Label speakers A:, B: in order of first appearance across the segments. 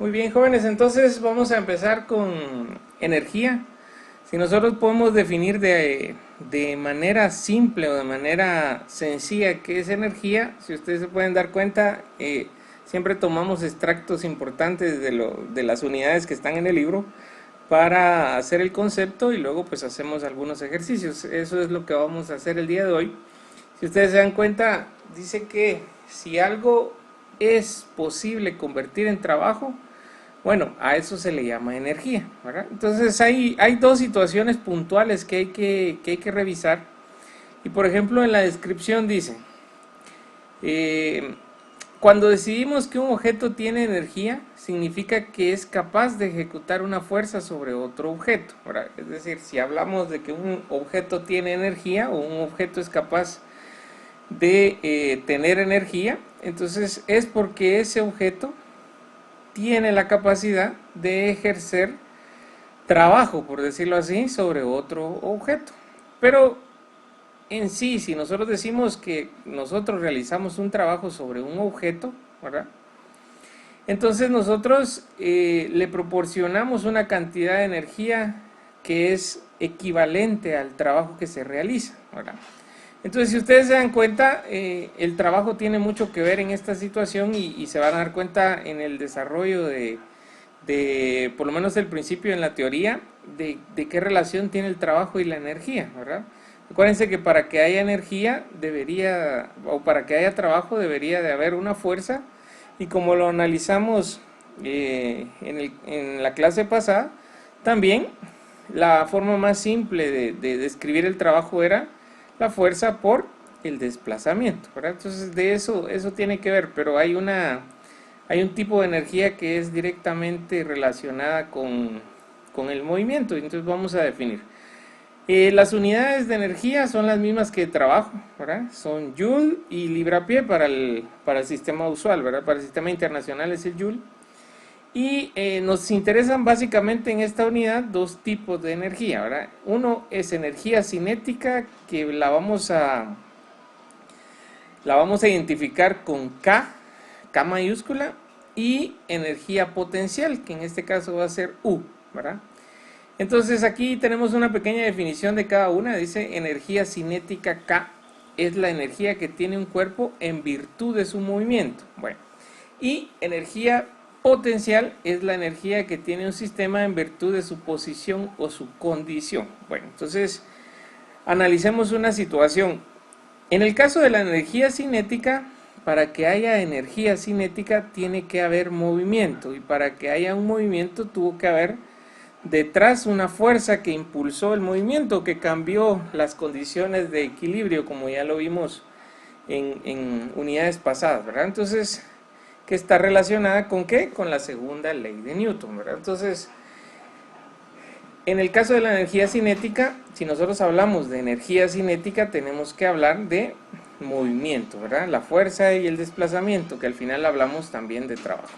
A: Muy bien, jóvenes, entonces vamos a empezar con energía. Si nosotros podemos definir de manera simple o de manera sencilla qué es energía, si ustedes se pueden dar cuenta, siempre tomamos extractos importantes de las unidades que están en el libro para hacer el concepto y luego pues hacemos algunos ejercicios. Eso es lo que vamos a hacer el día de hoy. Si ustedes se dan cuenta, dice que si algo es posible convertir en trabajo, bueno, a eso se le llama energía, ¿verdad? Entonces hay dos situaciones puntuales que hay que revisar. Y por ejemplo en la descripción dice, eh, cuando decidimos que un objeto tiene energía, significa que es capaz de ejecutar una fuerza sobre otro objeto, ¿verdad? Es decir, si hablamos de que un objeto tiene energía o un objeto es capaz de tener energía, entonces es porque ese objeto tiene la capacidad de ejercer trabajo, por decirlo así, sobre otro objeto. Pero en sí, si nosotros decimos que nosotros realizamos un trabajo sobre un objeto, ¿verdad? Entonces nosotros le proporcionamos una cantidad de energía que es equivalente al trabajo que se realiza, ¿verdad? Entonces, si ustedes se dan cuenta, el trabajo tiene mucho que ver en esta situación y se van a dar cuenta en el desarrollo por lo menos el principio en la teoría, de qué relación tiene el trabajo y la energía, ¿verdad? Acuérdense que para que haya energía o para que haya trabajo debería de haber una fuerza, y como lo analizamos en la clase pasada, también la forma más simple de describir el trabajo era la fuerza por el desplazamiento, ¿verdad? Entonces de eso tiene que ver, pero hay un tipo de energía que es directamente relacionada con el movimiento, entonces vamos a definir. Las unidades de energía son las mismas que de trabajo, ¿verdad? Son Joule y Libra-Pie para el sistema usual, ¿verdad? Para el sistema internacional es el Joule. Y nos interesan básicamente en esta unidad dos tipos de energía, ¿verdad? Uno es energía cinética, que la vamos a identificar con K mayúscula, y energía potencial, que en este caso va a ser U, ¿verdad? Entonces aquí tenemos una pequeña definición de cada una. Dice energía cinética K es la energía que tiene un cuerpo en virtud de su movimiento. Bueno, y energía potencial es la energía que tiene un sistema en virtud de su posición o su condición. Bueno, entonces analicemos una situación. En el caso de la energía cinética, para que haya energía cinética tiene que haber movimiento, y para que haya un movimiento tuvo que haber detrás una fuerza que impulsó el movimiento, que cambió las condiciones de equilibrio, como ya lo vimos en unidades pasadas, ¿verdad? Entonces, que está relacionada con ¿qué? Con la segunda ley de Newton, ¿verdad? Entonces, en el caso de la energía cinética, si nosotros hablamos de energía cinética, tenemos que hablar de movimiento, ¿verdad? La fuerza y el desplazamiento, que al final hablamos también de trabajo.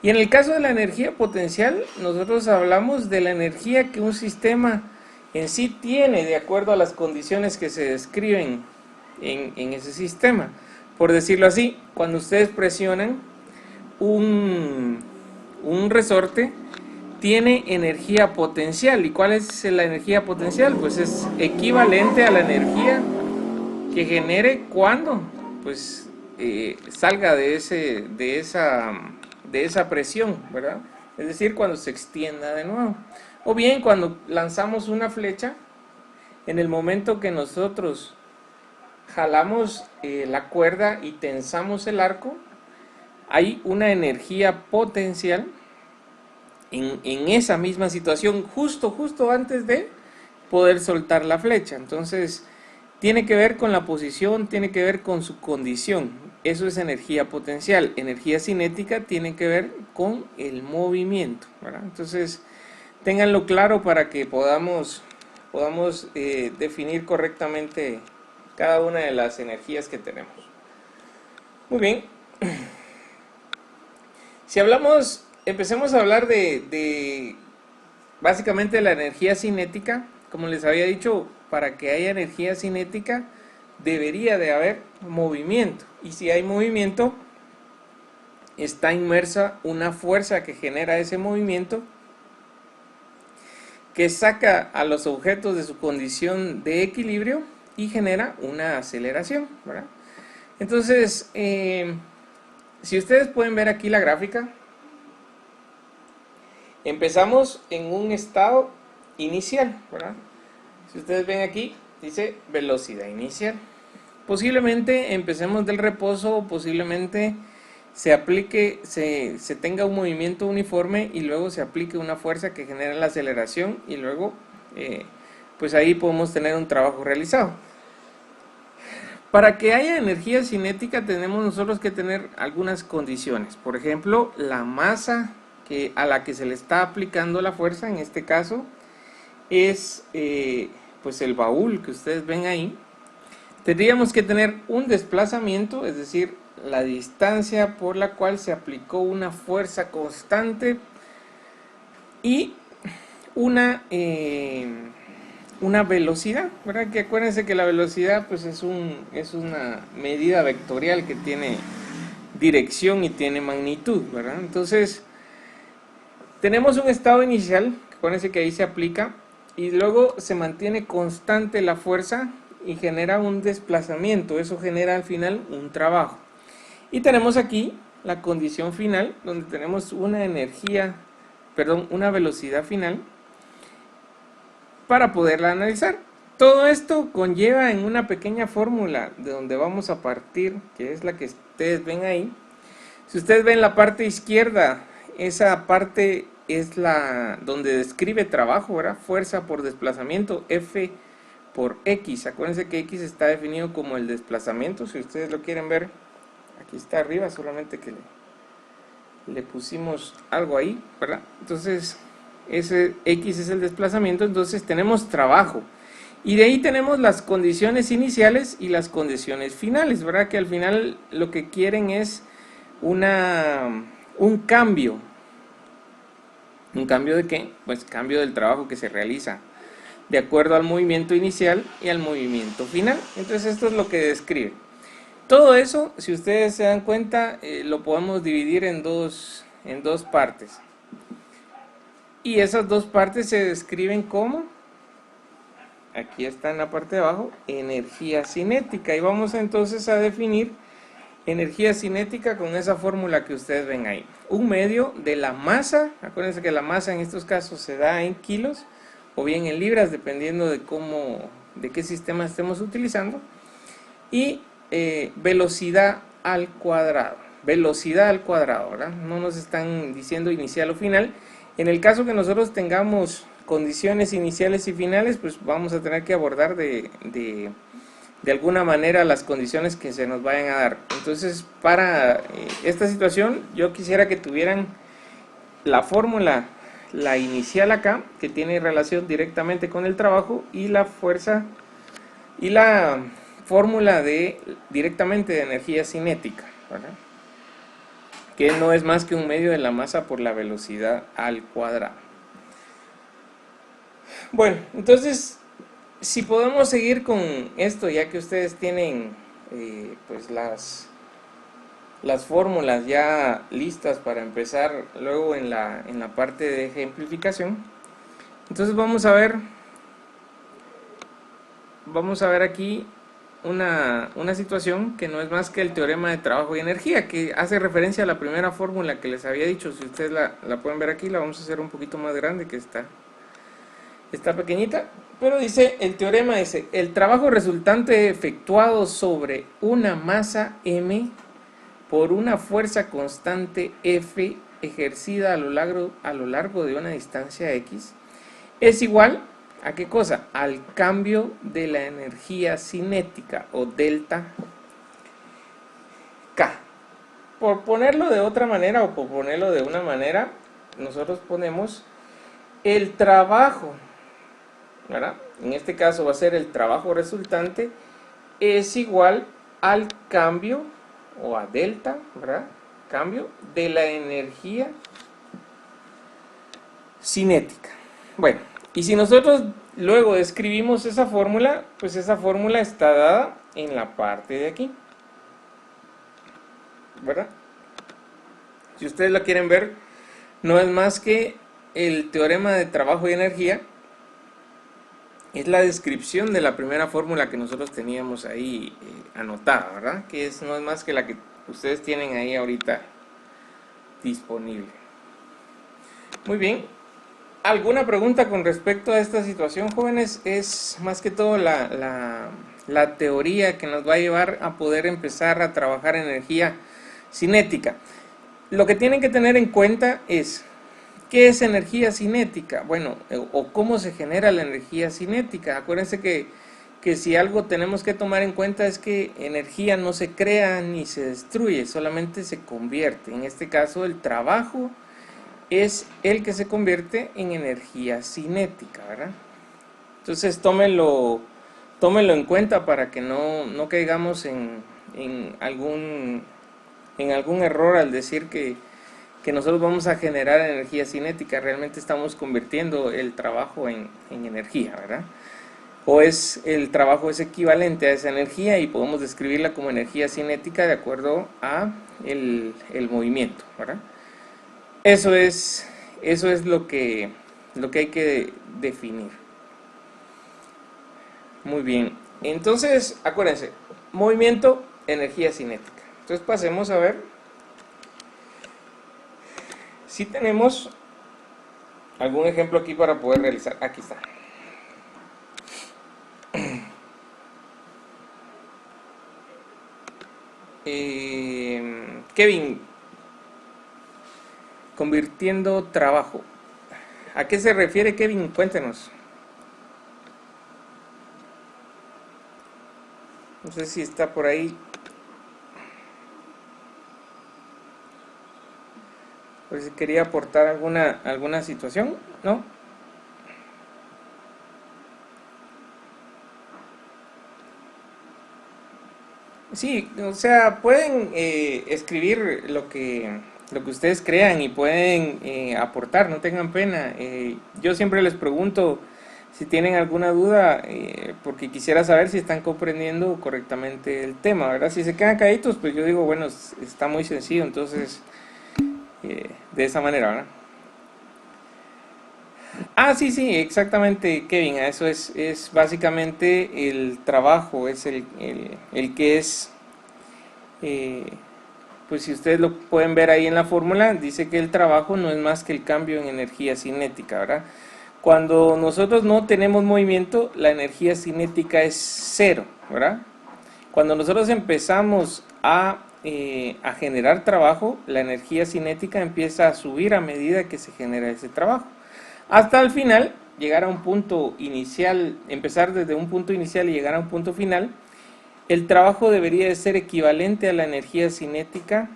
A: Y en el caso de la energía potencial, nosotros hablamos de la energía que un sistema en sí tiene de acuerdo a las condiciones que se describen en ese sistema. Por decirlo así, cuando ustedes presionan un resorte, tiene energía potencial. ¿Y cuál es la energía potencial? Pues es equivalente a la energía que genere cuando pues salga de esa presión, ¿verdad? Es decir, cuando se extienda de nuevo. O bien cuando lanzamos una flecha, en el momento que nosotros jalamos la cuerda y tensamos el arco, hay una energía potencial en esa misma situación, justo antes de poder soltar la flecha. Entonces, tiene que ver con la posición, tiene que ver con su condición. Eso es energía potencial. Energía cinética tiene que ver con el movimiento, ¿verdad? Entonces, ténganlo claro para que podamos definir correctamente cada una de las energías que tenemos. Muy bien. Si empecemos a hablar de básicamente la energía cinética. Como les había dicho, para que haya energía cinética debería de haber movimiento, y si hay movimiento está inmersa una fuerza que genera ese movimiento, que saca a los objetos de su condición de equilibrio y genera una aceleración, ¿verdad? Entonces, si ustedes pueden ver aquí la gráfica, empezamos en un estado inicial, ¿verdad? Si ustedes ven aquí, dice velocidad inicial. Posiblemente empecemos del reposo, posiblemente se tenga un movimiento uniforme y luego se aplique una fuerza que genera la aceleración y luego pues ahí podemos tener un trabajo realizado. Para que haya energía cinética tenemos nosotros que tener algunas condiciones. Por ejemplo, la masa a la que se le está aplicando la fuerza, en este caso, es pues el baúl que ustedes ven ahí. Tendríamos que tener un desplazamiento, es decir, la distancia por la cual se aplicó una fuerza constante y una velocidad, ¿verdad? Que acuérdense que la velocidad pues es una medida vectorial que tiene dirección y tiene magnitud, ¿verdad? Entonces, tenemos un estado inicial, acuérdense que ahí se aplica, y luego se mantiene constante la fuerza y genera un desplazamiento, eso genera al final un trabajo. Y tenemos aquí la condición final, donde tenemos una velocidad final, para poderla analizar. Todo esto conlleva en una pequeña fórmula de donde vamos a partir, que es la que ustedes ven ahí. Si ustedes ven la parte izquierda, esa parte es la donde describe trabajo, ¿verdad? Fuerza por desplazamiento, F por X. Acuérdense que X está definido como el desplazamiento. Si ustedes lo quieren ver, aquí está arriba, solamente que le pusimos algo ahí, ¿verdad? Entonces, ese X es el desplazamiento, entonces tenemos trabajo. Y de ahí tenemos las condiciones iniciales y las condiciones finales, ¿verdad? Que al final lo que quieren es un cambio. ¿Un cambio de qué? Pues cambio del trabajo que se realiza de acuerdo al movimiento inicial y al movimiento final. Entonces esto es lo que describe. Todo eso, si ustedes se dan cuenta, lo podemos dividir en dos partes. Y esas dos partes se describen como, aquí está en la parte de abajo, energía cinética. Y vamos entonces a definir energía cinética con esa fórmula que ustedes ven ahí. Un medio de la masa, acuérdense que la masa en estos casos se da en kilos o bien en libras, dependiendo de qué sistema estemos utilizando. Y velocidad al cuadrado. Velocidad al cuadrado, ¿verdad? No nos están diciendo inicial o final. En el caso que nosotros tengamos condiciones iniciales y finales, pues vamos a tener que abordar de alguna manera las condiciones que se nos vayan a dar. Entonces, para esta situación, yo quisiera que tuvieran la fórmula, la inicial acá, que tiene relación directamente con el trabajo, y la fuerza y la fórmula directamente de energía cinética, ¿verdad? Que no es más que un medio de la masa por la velocidad al cuadrado. Bueno, entonces, si podemos seguir con esto, ya que ustedes tienen pues las fórmulas ya listas para empezar luego en la parte de ejemplificación. Entonces vamos a ver aquí una situación que no es más que el teorema de trabajo y energía, que hace referencia a la primera fórmula que les había dicho. Si ustedes la pueden ver aquí, la vamos a hacer un poquito más grande, que está pequeñita, pero dice, el teorema dice, el trabajo resultante efectuado sobre una masa m por una fuerza constante F ejercida a lo largo de una distancia X es igual ¿a qué cosa? Al cambio de la energía cinética o delta K. Por ponerlo de otra manera o por ponerlo de una manera, nosotros ponemos el trabajo, ¿verdad? En este caso va a ser el trabajo resultante es igual al cambio o a delta, ¿verdad? Cambio de la energía cinética. Bueno, y si nosotros luego escribimos esa fórmula, pues esa fórmula está dada en la parte de aquí, ¿verdad? si ustedes lo quieren ver, no es más que el teorema de trabajo y energía. Es la descripción de la primera fórmula que nosotros teníamos ahí anotada, ¿verdad? Que no es más que la que ustedes tienen ahí ahorita disponible. Muy bien. ¿Alguna pregunta con respecto a esta situación, jóvenes? Es más que todo la teoría que nos va a llevar a poder empezar a trabajar energía cinética. Lo que tienen que tener en cuenta es, ¿qué es energía cinética? Bueno, o cómo se genera la energía cinética. Acuérdense que si algo tenemos que tomar en cuenta es que energía no se crea ni se destruye, solamente se convierte. En este caso, el trabajo es el que se convierte en energía cinética, ¿verdad? Entonces tómenlo en cuenta para que no caigamos en algún error al decir que nosotros vamos a generar energía cinética. Realmente estamos convirtiendo el trabajo en energía, ¿verdad? O el trabajo es equivalente a esa energía y podemos describirla como energía cinética de acuerdo a el movimiento, ¿verdad? Eso es lo que hay que definir. Muy bien. Entonces, acuérdense, movimiento, energía cinética. Entonces pasemos a ver si tenemos algún ejemplo aquí para poder realizar. Aquí está. Kevin, convirtiendo trabajo. ¿A qué se refiere, Kevin? Cuéntenos. No sé si está por ahí. Por si quería aportar alguna situación, ¿no? Sí, o sea, pueden escribir lo que ustedes crean y pueden aportar, no tengan pena. Yo siempre les pregunto si tienen alguna duda, porque quisiera saber si están comprendiendo correctamente el tema, ¿verdad? Si se quedan calladitos, pues yo digo, bueno, está muy sencillo, entonces, de esa manera, ¿verdad? Ah, sí, sí, exactamente, Kevin, eso es básicamente el trabajo, es el que es, eh, pues si ustedes lo pueden ver ahí en la fórmula, dice que el trabajo no es más que el cambio en energía cinética, ¿verdad? Cuando nosotros no tenemos movimiento, la energía cinética es cero, ¿verdad? Cuando nosotros empezamos a generar trabajo, la energía cinética empieza a subir a medida que se genera ese trabajo. Hasta el final, llegar a un punto inicial, empezar desde un punto inicial y llegar a un punto final, el trabajo debería de ser equivalente a la energía cinética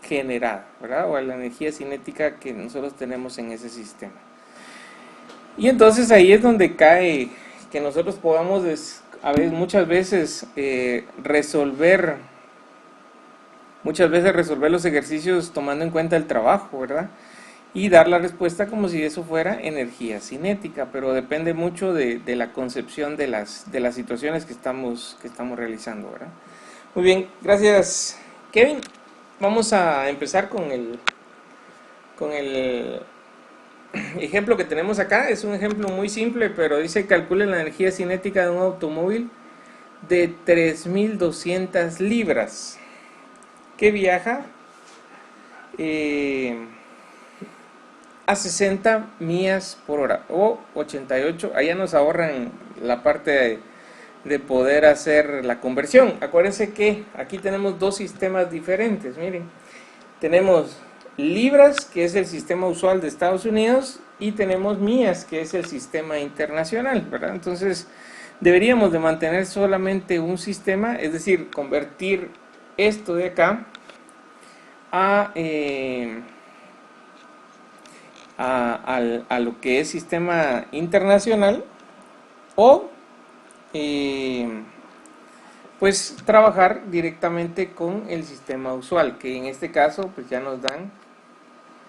A: generada, ¿verdad? O a la energía cinética que nosotros tenemos en ese sistema. Y entonces ahí es donde cae que nosotros podamos muchas veces resolver los ejercicios tomando en cuenta el trabajo, ¿verdad? Y dar la respuesta como si eso fuera energía cinética, pero depende mucho de la concepción de las situaciones que estamos realizando, ¿verdad? Muy bien, gracias, Kevin. Vamos a empezar con el ejemplo que tenemos acá. Es un ejemplo muy simple, pero dice: calcule la energía cinética de un automóvil de 3.200 libras que viaja a 60 millas por hora o 88. Allá nos ahorran la parte de poder hacer la conversión. Acuérdense que aquí tenemos dos sistemas diferentes. Miren, tenemos libras, que es el sistema usual de Estados Unidos, y tenemos millas, que es el sistema internacional, ¿verdad? Entonces deberíamos de mantener solamente un sistema, es decir, convertir esto de acá a lo que es sistema internacional, o pues trabajar directamente con el sistema usual, que en este caso pues ya nos dan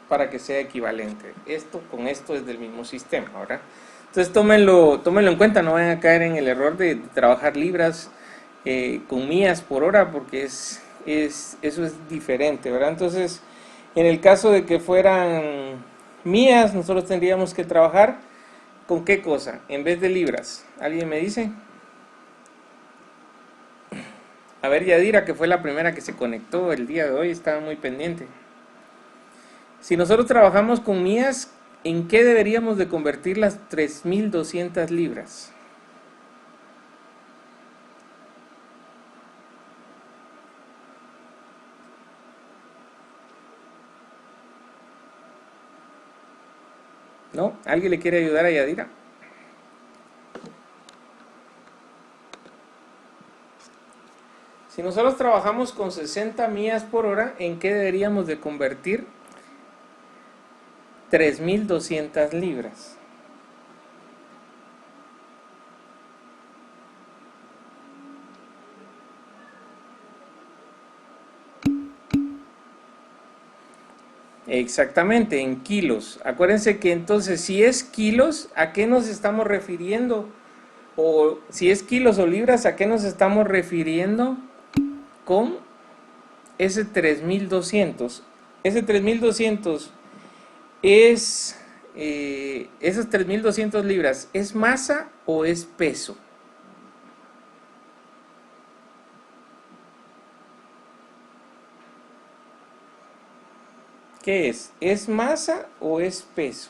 A: para que sea equivalente. Esto con esto es del mismo sistema, ¿verdad? Entonces tómenlo en cuenta, no vayan a caer en el error de trabajar libras con millas por hora, porque eso es diferente, ¿verdad? Entonces En el caso de que fueran mías, nosotros tendríamos que trabajar con qué cosa, en vez de libras. ¿Alguien me dice? A ver, Yadira, que fue la primera que se conectó el día de hoy, estaba muy pendiente. Si nosotros trabajamos con mías, ¿en qué deberíamos de convertir las 3.200 libras? ¿No? ¿Alguien le quiere ayudar a Yadira? Si nosotros trabajamos con 60 millas por hora, ¿en qué deberíamos de convertir 3.200 libras? Exactamente, en kilos. Acuérdense que entonces si es kilos, ¿a qué nos estamos refiriendo? O si es kilos o libras, ¿a qué nos estamos refiriendo con ese 3.200? Ese 3.200 es, esas 3.200 libras, ¿es masa o es peso? ¿Qué es? ¿Es masa o es peso?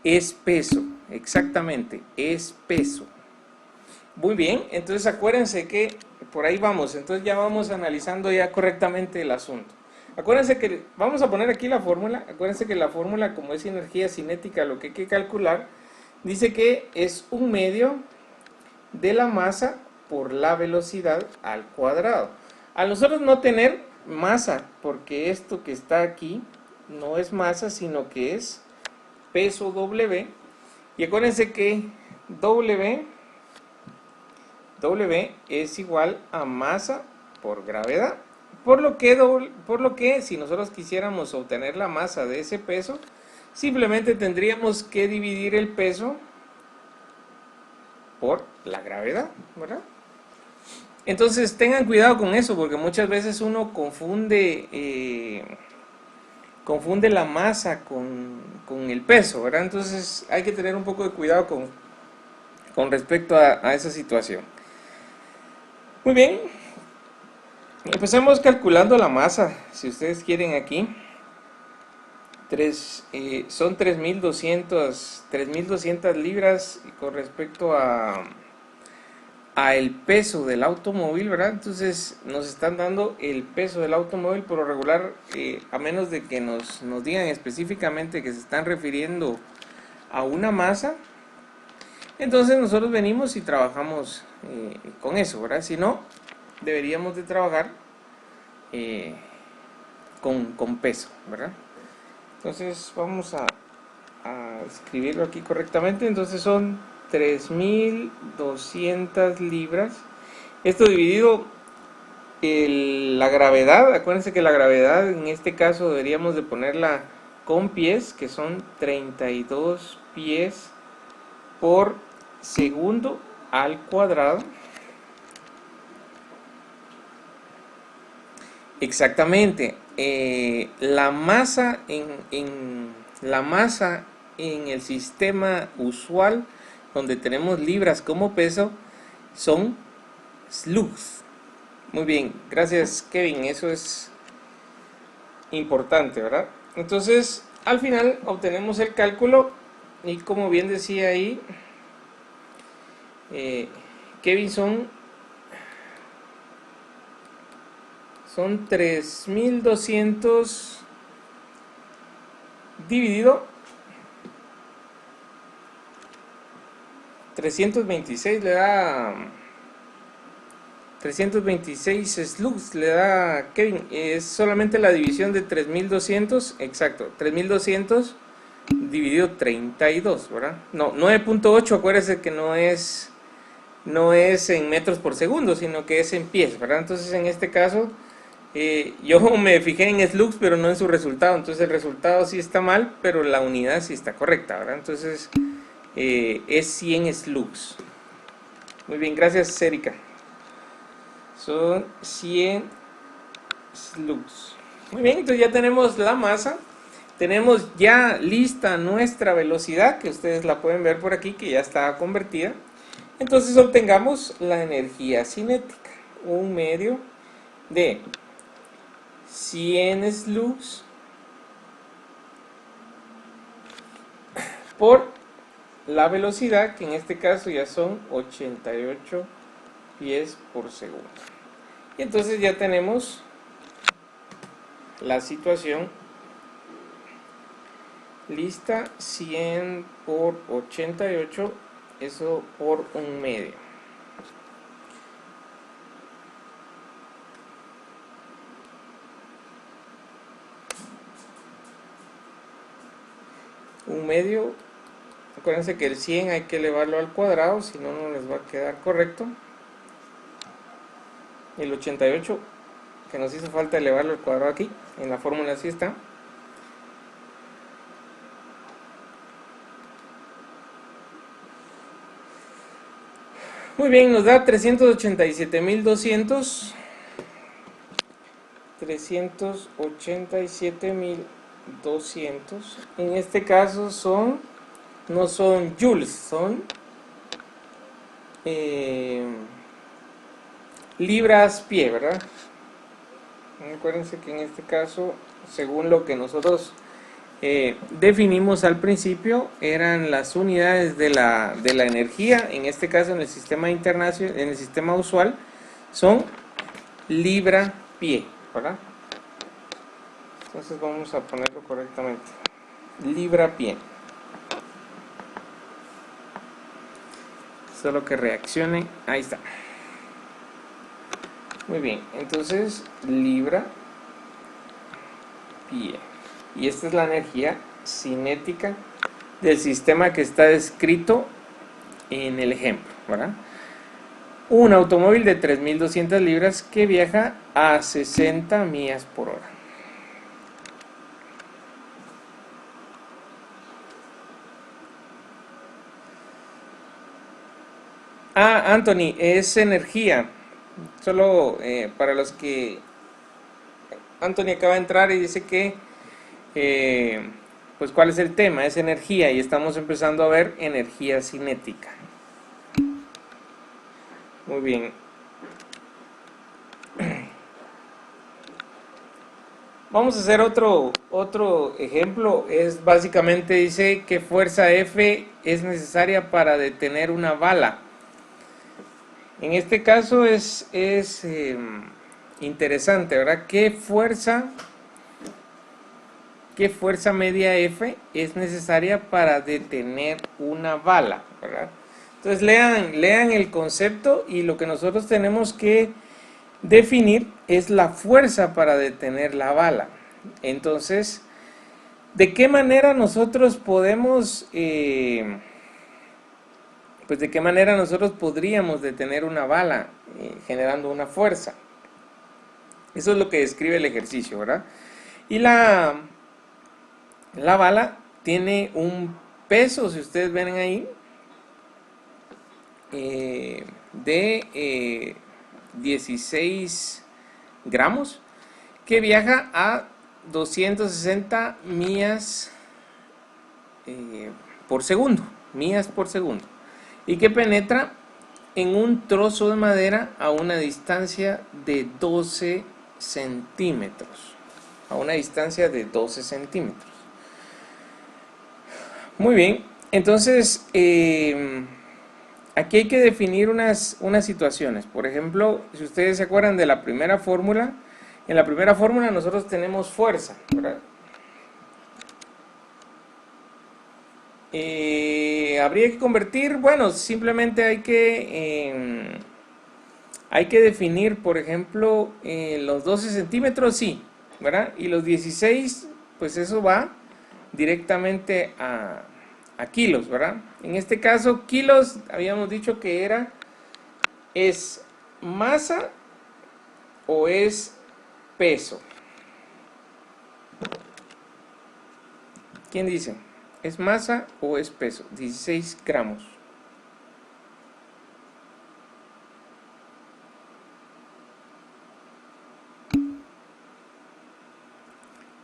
A: Es peso, exactamente, es peso. Muy bien, entonces acuérdense que por ahí vamos, entonces ya vamos analizando ya correctamente el asunto. Acuérdense que vamos a poner aquí la fórmula, acuérdense que la fórmula, como es energía cinética, lo que hay que calcular, dice que es un medio de la masa por la velocidad al cuadrado. Al nosotros no tener masa, porque esto que está aquí no es masa, sino que es peso W, y acuérdense que W es igual a masa por gravedad. Por lo que si nosotros quisiéramos obtener la masa de ese peso, simplemente tendríamos que dividir el peso por la gravedad, ¿verdad? Entonces tengan cuidado con eso, porque muchas veces uno confunde la masa con el peso, ¿verdad? Entonces hay que tener un poco de cuidado con respecto a esa situación. Muy bien, empecemos calculando la masa, si ustedes quieren aquí. Son 3.200 libras con respecto a el peso del automóvil, ¿verdad? Entonces nos están dando el peso del automóvil por lo regular, a menos de que nos digan específicamente que se están refiriendo a una masa. Entonces nosotros venimos y trabajamos con eso, ¿verdad? Si no, deberíamos de trabajar con peso, ¿verdad? Entonces vamos a escribirlo aquí correctamente. Entonces son 3.200 libras. Esto dividido la gravedad. Acuérdense que la gravedad en este caso deberíamos de ponerla con pies, que son 32 pies por segundo al cuadrado. Exactamente. La masa la masa en el sistema usual, donde tenemos libras como peso, son slugs. Muy bien, gracias Kevin, eso es importante, ¿verdad? Entonces, al final obtenemos el cálculo y como bien decía ahí, Kevin, son 3.200 dividido 326 le da 326 slugs le da Kevin. Es solamente la división de 3.200, exacto, 3.200 dividido 32, ¿verdad? No, 9.8, acuérdense que no es en metros por segundo, sino que es en pies, ¿verdad? Entonces en este caso yo me fijé en slugs, pero no en su resultado. Entonces el resultado sí está mal, pero la unidad sí está correcta, ¿verdad? Entonces es 100 slugs. Muy bien, gracias, Erika. son 100 slugs. Muy bien, entonces ya tenemos la masa. Tenemos ya lista nuestra velocidad, que ustedes la pueden ver por aquí, que ya está convertida. Entonces obtengamos la energía cinética. Un medio de 100 slugs por la velocidad, que en este caso ya son 88 pies por segundo. Y entonces ya tenemos la situación lista. 100 por 88, eso por un medio. Un medio, acuérdense que el 100 hay que elevarlo al cuadrado, si no, no les va a quedar correcto. El 88, que nos hizo falta elevarlo al cuadrado aquí, en la fórmula así está. Muy bien, nos da 387.200. 387.200. En este caso no son joules, son libras pie, ¿verdad? Acuérdense que en este caso, según lo que nosotros definimos al principio, eran las unidades de la energía. En este caso, en el sistema internacional, en el sistema usual, son libra pie, ¿verdad? Entonces vamos a ponerlo correctamente. Libra pie. Solo que reaccione. Ahí está. Muy bien. Entonces, libra pie. Y esta es la energía cinética del sistema que está descrito en el ejemplo, ¿verdad? Un automóvil de 3.200 libras que viaja a 60 millas por hora. Ah, Anthony, es energía. Solo para los que... Anthony acaba de entrar y dice que... pues cuál es el tema, es energía, y estamos empezando a ver energía cinética. Muy bien. Vamos a hacer otro ejemplo. Es básicamente, dice que fuerza F es necesaria para detener una bala. En este caso es interesante, ¿verdad? ¿Qué fuerza media F es necesaria para detener una bala, ¿verdad? Entonces lean el concepto, y lo que nosotros tenemos que definir es la fuerza para detener la bala. Entonces, ¿de qué manera nosotros podemos, pues de qué manera nosotros podríamos detener una bala generando una fuerza? Eso es lo que describe el ejercicio, ¿verdad? Y la bala tiene un peso, si ustedes ven ahí, de 16 gramos, que viaja a 260 millas por segundo, y que penetra en un trozo de madera a una distancia de 12 centímetros. Muy bien, entonces aquí hay que definir unas situaciones. Por ejemplo, si ustedes se acuerdan de la primera fórmula, en la primera fórmula nosotros tenemos fuerza, ¿verdad? Habría que convertir, bueno, simplemente hay que definir, por ejemplo, los 12 centímetros, sí, ¿verdad? Y los 16, pues eso va directamente a kilos, ¿verdad? En este caso, kilos, habíamos dicho que es masa o es peso. ¿Quién dice? ¿Es masa o es peso? 16 gramos.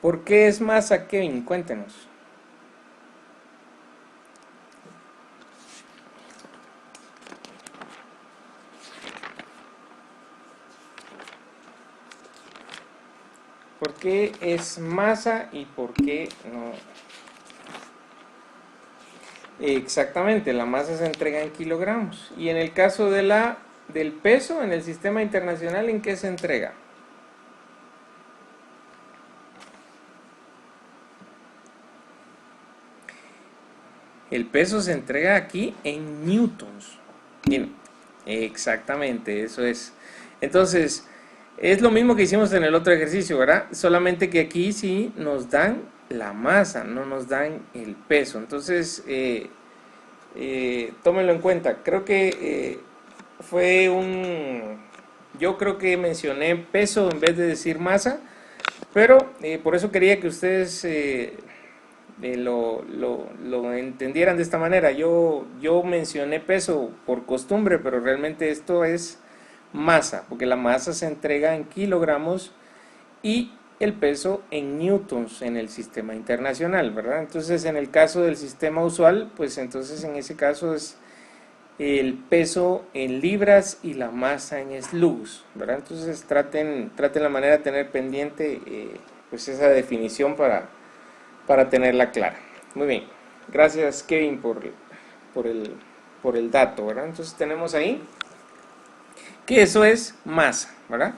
A: ¿Por qué es masa, Kevin? Cuéntenos. ¿Por qué es masa y por qué no? Exactamente, la masa se entrega en kilogramos. Y en el caso del peso, en el sistema internacional, ¿en qué se entrega? El peso se entrega aquí en newtons. Bien, exactamente, eso es. Entonces, es lo mismo que hicimos en el otro ejercicio, ¿verdad? Solamente que aquí sí nos dan la masa, no nos dan el peso. Entonces, tómenlo en cuenta. Creo que fue un... Yo creo que mencioné peso en vez de decir masa, pero por eso quería que ustedes lo entendieran de esta manera. Yo mencioné peso por costumbre, pero realmente esto es masa, porque la masa se entrega en kilogramos y el peso en newtons en el sistema internacional, ¿verdad? Entonces, en el caso del sistema usual, pues entonces en ese caso es el peso en libras y la masa en slugs, ¿verdad? Entonces traten la manera de tener pendiente pues esa definición para tenerla clara. Muy bien, gracias Kevin por el dato, ¿verdad? Entonces tenemos ahí que eso es masa, ¿verdad?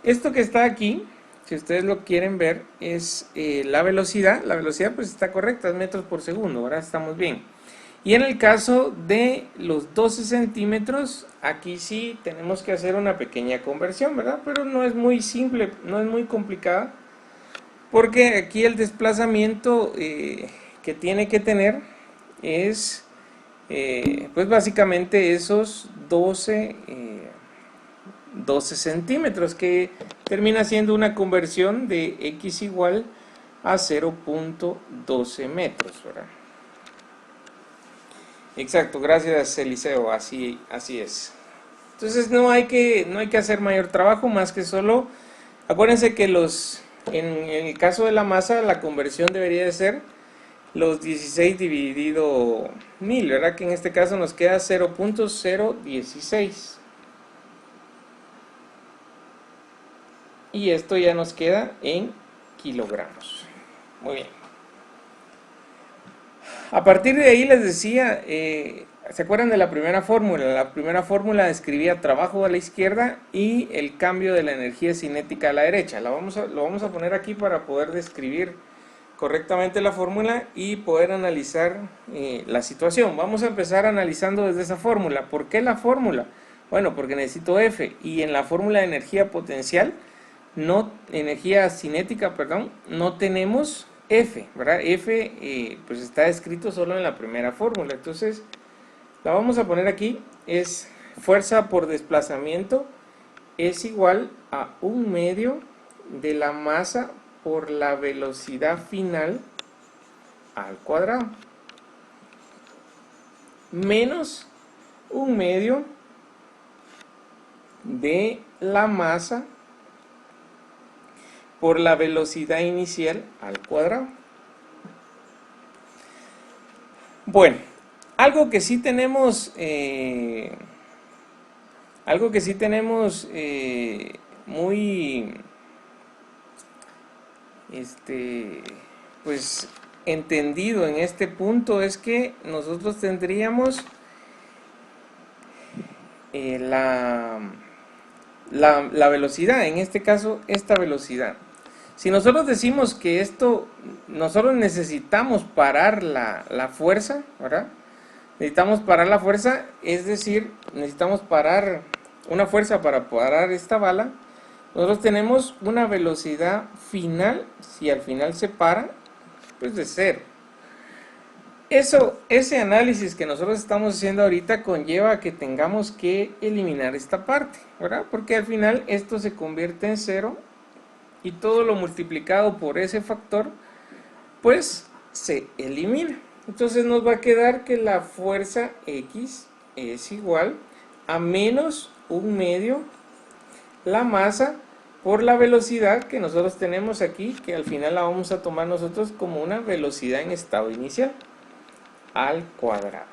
A: Esto que está aquí, si ustedes lo quieren ver, es la velocidad. La velocidad pues está correcta, es metros por segundo, ¿verdad? Estamos bien. Y en el caso de los 12 centímetros, aquí sí tenemos que hacer una pequeña conversión, ¿verdad? Pero no es muy simple, no es muy complicada, porque aquí el desplazamiento que tiene que tener es, pues básicamente esos 12 centímetros, que termina siendo una conversión de x igual a 0.12 metros, ¿verdad? Exacto, gracias Eliseo, así es. Entonces no hay que hacer mayor trabajo más que solo, acuérdense que en el caso de la masa, la conversión debería de ser los 16 dividido 1000, ¿verdad? Que en este caso nos queda 0.016. Y esto ya nos queda en kilogramos. Muy bien. A partir de ahí les decía, ¿se acuerdan de la primera fórmula? La primera fórmula describía trabajo a la izquierda y el cambio de la energía cinética a la derecha. Lo vamos a poner aquí para poder describir correctamente la fórmula y poder analizar la situación. Vamos a empezar analizando desde esa fórmula. ¿Por qué la fórmula? Bueno, porque necesito F y en la fórmula de energía potencial, energía cinética, perdón, no tenemos F, ¿verdad? F pues está escrito solo en la primera fórmula. Entonces, la vamos a poner aquí, es fuerza por desplazamiento es igual a 1/2 de la masa por la velocidad final al cuadrado, menos 1/2 de la masa por la velocidad inicial al cuadrado. Bueno, algo que sí tenemos muy pues entendido en este punto es que nosotros tendríamos la velocidad, en este caso esta velocidad. Si nosotros decimos que nosotros necesitamos parar la fuerza, ¿verdad? Necesitamos parar la fuerza, es decir, necesitamos parar una fuerza para parar esta bala. Nosotros tenemos una velocidad final, si al final se para, pues de 0. Ese análisis que nosotros estamos haciendo ahorita conlleva a que tengamos que eliminar esta parte, ¿verdad? Porque al final esto se convierte en 0 y todo lo multiplicado por ese factor, pues se elimina. Entonces nos va a quedar que la fuerza X es igual a menos 1/2 la masa por la velocidad que nosotros tenemos aquí, que al final la vamos a tomar nosotros como una velocidad en estado inicial, al cuadrado.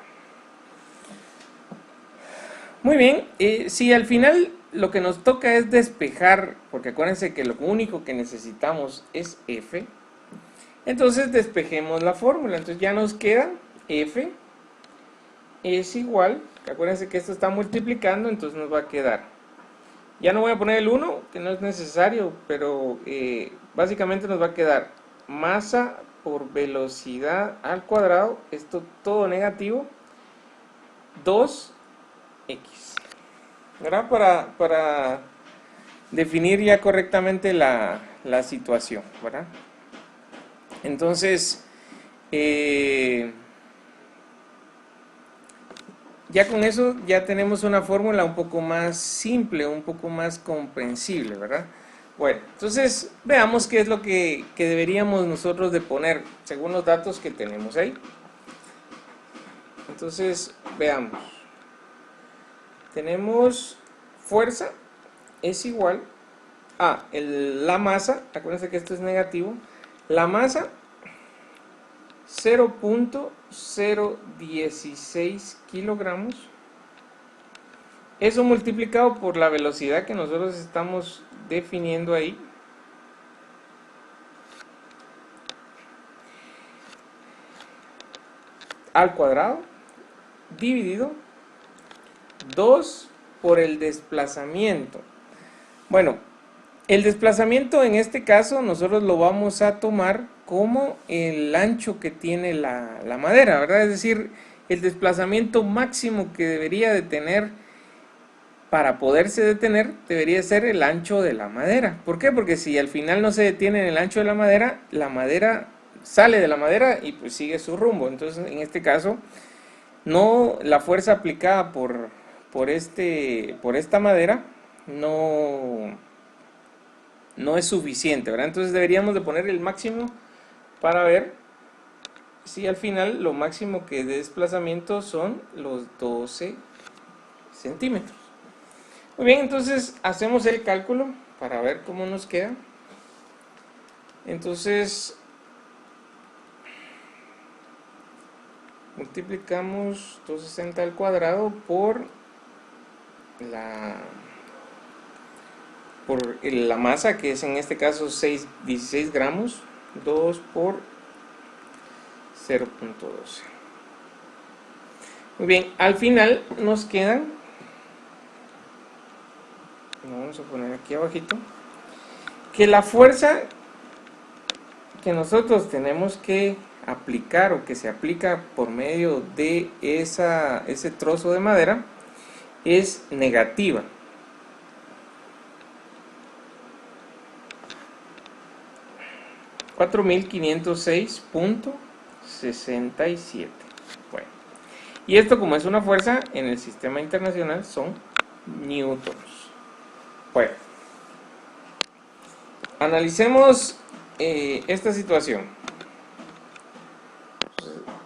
A: Muy bien, si al final lo que nos toca es despejar, porque acuérdense que lo único que necesitamos es f, entonces despejemos la fórmula. Entonces ya nos queda f es igual, acuérdense que esto está multiplicando, entonces nos va a quedar, ya no voy a poner el 1, que no es necesario, pero básicamente nos va a quedar masa por velocidad al cuadrado, esto todo negativo, 2x, ¿verdad? Para definir ya correctamente la situación, ¿verdad? Entonces, ya con eso ya tenemos una fórmula un poco más simple, un poco más comprensible, ¿verdad? Bueno, entonces veamos qué es lo que deberíamos nosotros de poner según los datos que tenemos ahí. Entonces, veamos. Tenemos fuerza es igual a la masa, acuérdense que esto es negativo, la masa 0.016 kilogramos, eso multiplicado por la velocidad que nosotros estamos definiendo ahí, al cuadrado, dividido 2 por el desplazamiento. Bueno, el desplazamiento en este caso nosotros lo vamos a tomar como el ancho que tiene la madera, ¿verdad? Es decir, el desplazamiento máximo que debería de tener para poderse detener debería ser el ancho de la madera. ¿Por qué? Porque si al final no se detiene en el ancho de la madera sale de la madera y pues sigue su rumbo. Entonces, en este caso, no, la fuerza aplicada por esta madera no es suficiente, ¿verdad? Entonces deberíamos de poner el máximo para ver si al final lo máximo que de desplazamiento son los 12 centímetros. Muy bien, entonces hacemos el cálculo para ver cómo nos queda. Entonces multiplicamos 260 al cuadrado por la masa, que es en este caso 16 gramos, 2 por 0.12. Muy bien, al final nos quedan, vamos a poner aquí abajito, que la fuerza que nosotros tenemos que aplicar o que se aplica por medio de ese trozo de madera es negativa. $4,506.67. Bueno, y esto, como es una fuerza en el sistema internacional, son newtons. Bueno, analicemos esta situación.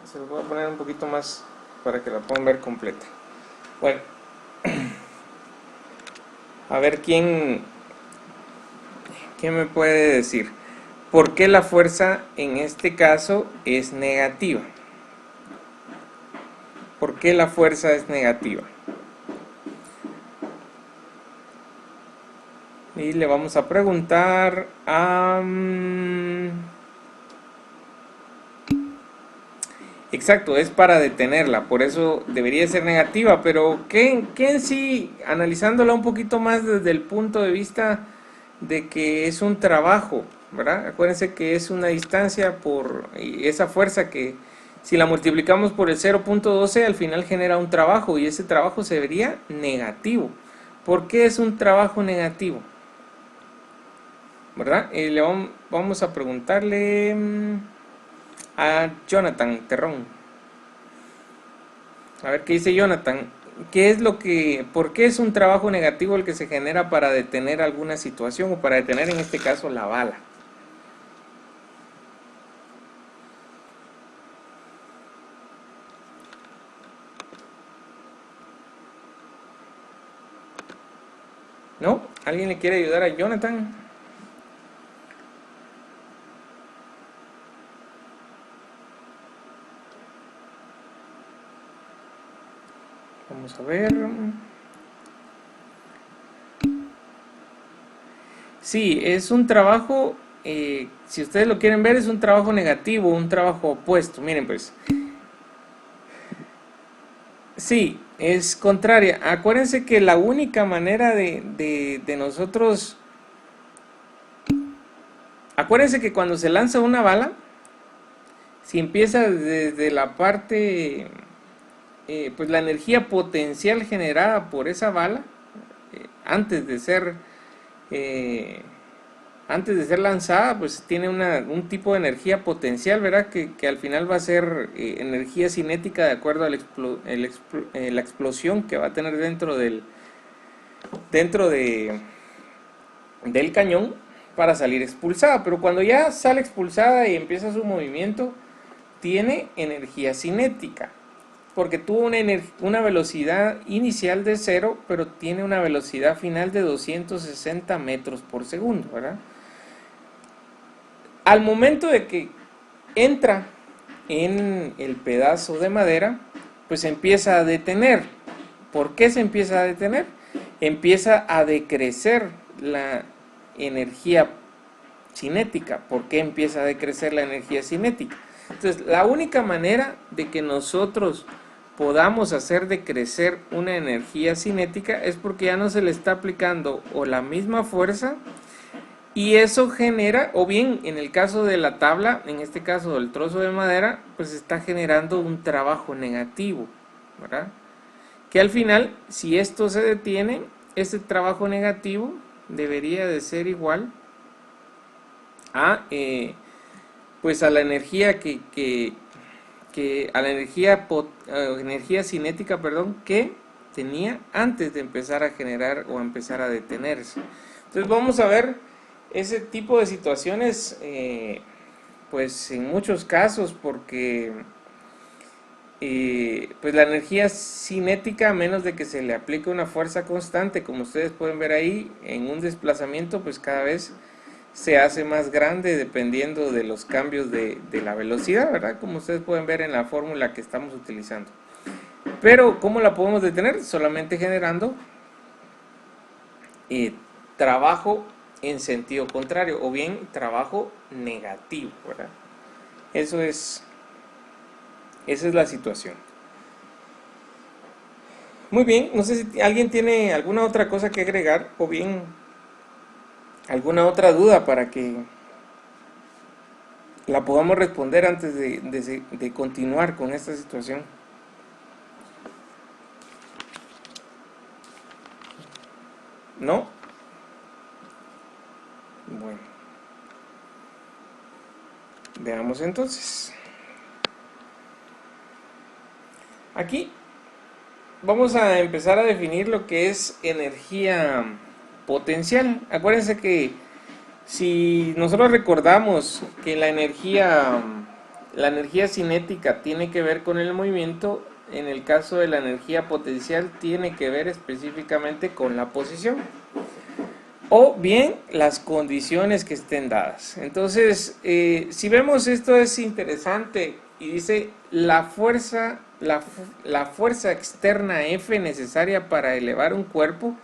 A: Se los voy a poner un poquito más para que la puedan ver completa. Bueno, a ver quién me puede decir por qué la fuerza en este caso es negativa. ¿Por qué la fuerza es negativa? Y le vamos a preguntar a... Exacto, es para detenerla, por eso debería ser negativa, pero ¿qué en sí, analizándola un poquito más desde el punto de vista de que es un trabajo, ¿verdad? Acuérdense que es una distancia por esa fuerza que si la multiplicamos por el 0.12 al final genera un trabajo y ese trabajo se vería negativo. ¿Por qué es un trabajo negativo? ¿Verdad? Vamos a preguntarle a Jonathan Terrón. A ver qué dice Jonathan. ¿Por qué es un trabajo negativo el que se genera para detener alguna situación o para detener en este caso la bala? ¿No? ¿Alguien le quiere ayudar a Jonathan? Vamos a ver. Sí, es un trabajo, si ustedes lo quieren ver, es un trabajo negativo, un trabajo opuesto. Miren pues, sí, es contraria. Acuérdense que la única manera de nosotros... Acuérdense que cuando se lanza una bala, si empieza desde la parte, pues la energía potencial generada por esa bala, antes de ser... eh, antes de ser lanzada, pues tiene un tipo de energía potencial, ¿verdad? Que al final va a ser energía cinética de acuerdo a la explosión que va a tener dentro del cañón para salir expulsada. Pero cuando ya sale expulsada y empieza su movimiento, tiene energía cinética. Porque tuvo una velocidad inicial de 0, pero tiene una velocidad final de 260 metros por segundo, ¿verdad? Al momento de que entra en el pedazo de madera, pues se empieza a detener. ¿Por qué se empieza a detener? Empieza a decrecer la energía cinética. ¿Por qué empieza a decrecer la energía cinética? Entonces, la única manera de que nosotros podamos hacer decrecer una energía cinética es porque ya no se le está aplicando o la misma fuerza, y eso genera, o bien en el caso de la tabla, en este caso del trozo de madera, pues está generando un trabajo negativo, ¿verdad? Que al final, si esto se detiene, este trabajo negativo debería de ser igual a, pues a la energía a la energía cinética, perdón, que tenía antes de empezar a generar o empezar a detenerse. Entonces vamos a ver ese tipo de situaciones, pues en muchos casos, porque pues la energía cinética, a menos de que se le aplique una fuerza constante, como ustedes pueden ver ahí, en un desplazamiento, pues cada vez se hace más grande dependiendo de los cambios de la velocidad, ¿verdad? Como ustedes pueden ver en la fórmula que estamos utilizando. Pero, ¿cómo la podemos detener? Solamente generando trabajo en sentido contrario, o bien trabajo negativo, ¿verdad? Esa es la situación. Muy bien, no sé si alguien tiene alguna otra cosa que agregar, o bien alguna otra duda para que la podamos responder antes de continuar con esta situación. ¿No? Bueno, veamos entonces. Aquí vamos a empezar a definir lo que es energía potencial. Acuérdense que si nosotros recordamos que la energía cinética tiene que ver con el movimiento, en el caso de la energía potencial tiene que ver específicamente con la posición, o bien las condiciones que estén dadas. Entonces, si vemos, esto es interesante y dice la fuerza externa F necesaria para elevar un cuerpo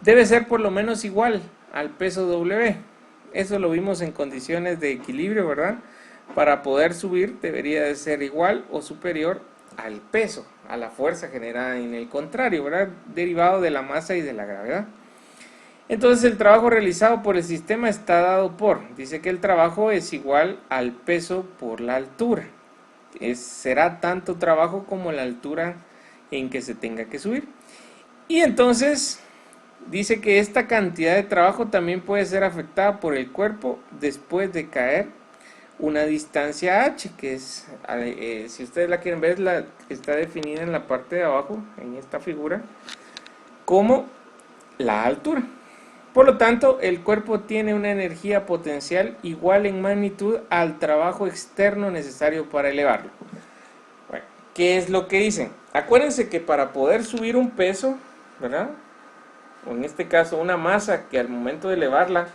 A: debe ser por lo menos igual al peso W. Eso lo vimos en condiciones de equilibrio, ¿verdad? Para poder subir debería de ser igual o superior al peso, a la fuerza generada en el contrario, ¿verdad? Derivado de la masa y de la gravedad. Entonces el trabajo realizado por el sistema está dado dice que el trabajo es igual al peso por la altura. Será tanto trabajo como la altura en que se tenga que subir. Y entonces dice que esta cantidad de trabajo también puede ser afectada por el cuerpo después de caer una distancia h, que es, si ustedes la quieren ver, está definida en la parte de abajo, en esta figura, como la altura. Por lo tanto, el cuerpo tiene una energía potencial igual en magnitud al trabajo externo necesario para elevarlo. Bueno, ¿qué es lo que dicen? Acuérdense que para poder subir un peso, ¿verdad? o en este caso una masa que al momento de elevarla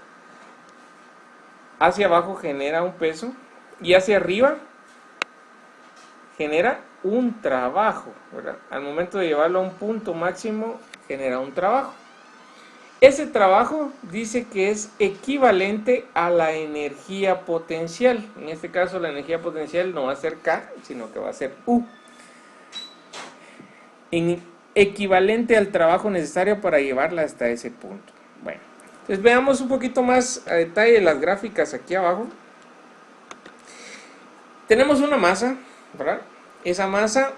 A: hacia abajo genera un peso y hacia arriba genera un trabajo, ¿verdad? Al momento de llevarlo a un punto máximo genera un trabajo. Ese trabajo dice que es equivalente a la energía potencial. En este caso la energía potencial no va a ser K, sino que va a ser U. Equivalente al trabajo necesario para llevarla hasta ese punto. Bueno, entonces veamos un poquito más a detalle las gráficas aquí abajo. Tenemos una masa, ¿verdad? Esa masa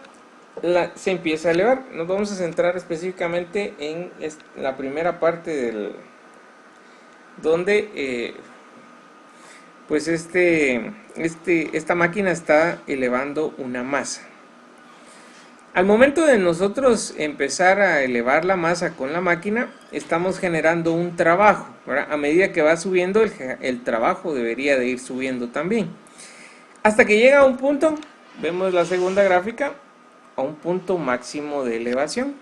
A: se empieza a elevar. Nos vamos a centrar específicamente en la primera parte donde pues esta máquina está elevando una masa. Al momento de nosotros empezar a elevar la masa con la máquina, estamos generando un trabajo, ¿verdad? A medida que va subiendo, el trabajo debería de ir subiendo también. Hasta que llega a un punto, vemos la segunda gráfica, a un punto máximo de elevación.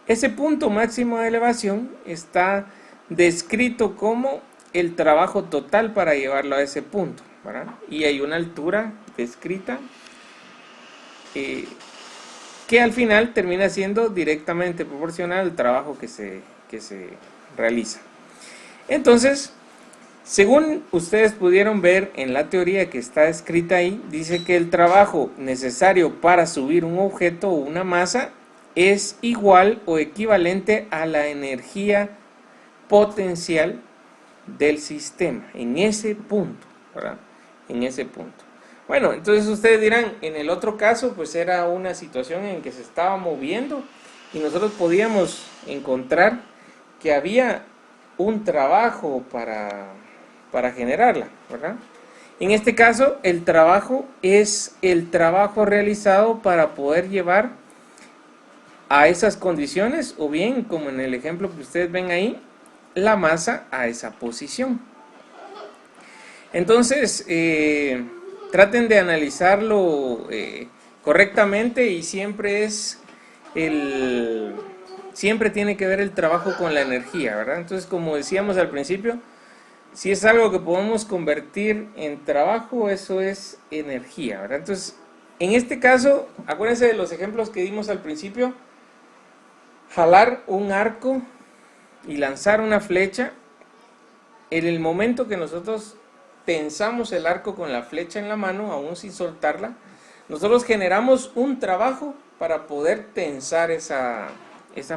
A: Ese punto máximo de elevación está descrito como el trabajo total para llevarlo a ese punto, ¿verdad? Y hay una altura descrita que al final termina siendo directamente proporcional al trabajo que se realiza. Entonces, según ustedes pudieron ver en la teoría que está escrita ahí, dice que el trabajo necesario para subir un objeto o una masa es igual o equivalente a la energía potencial del sistema, en ese punto, ¿verdad? En ese punto. Bueno, entonces ustedes dirán, en el otro caso, pues era una situación en que se estaba moviendo y nosotros podíamos encontrar que había un trabajo para generarla, ¿verdad? En este caso, el trabajo es el trabajo realizado para poder llevar a esas condiciones, o bien, como en el ejemplo que ustedes ven ahí, la masa a esa posición. Entonces, traten de analizarlo correctamente y siempre siempre tiene que ver el trabajo con la energía, ¿verdad? Entonces, como decíamos al principio, si es algo que podemos convertir en trabajo, eso es energía, ¿verdad? Entonces, en este caso, acuérdense de los ejemplos que dimos al principio: jalar un arco y lanzar una flecha. En el momento que nosotros tensamos el arco con la flecha en la mano, aún sin soltarla, nosotros generamos un trabajo para poder tensar esa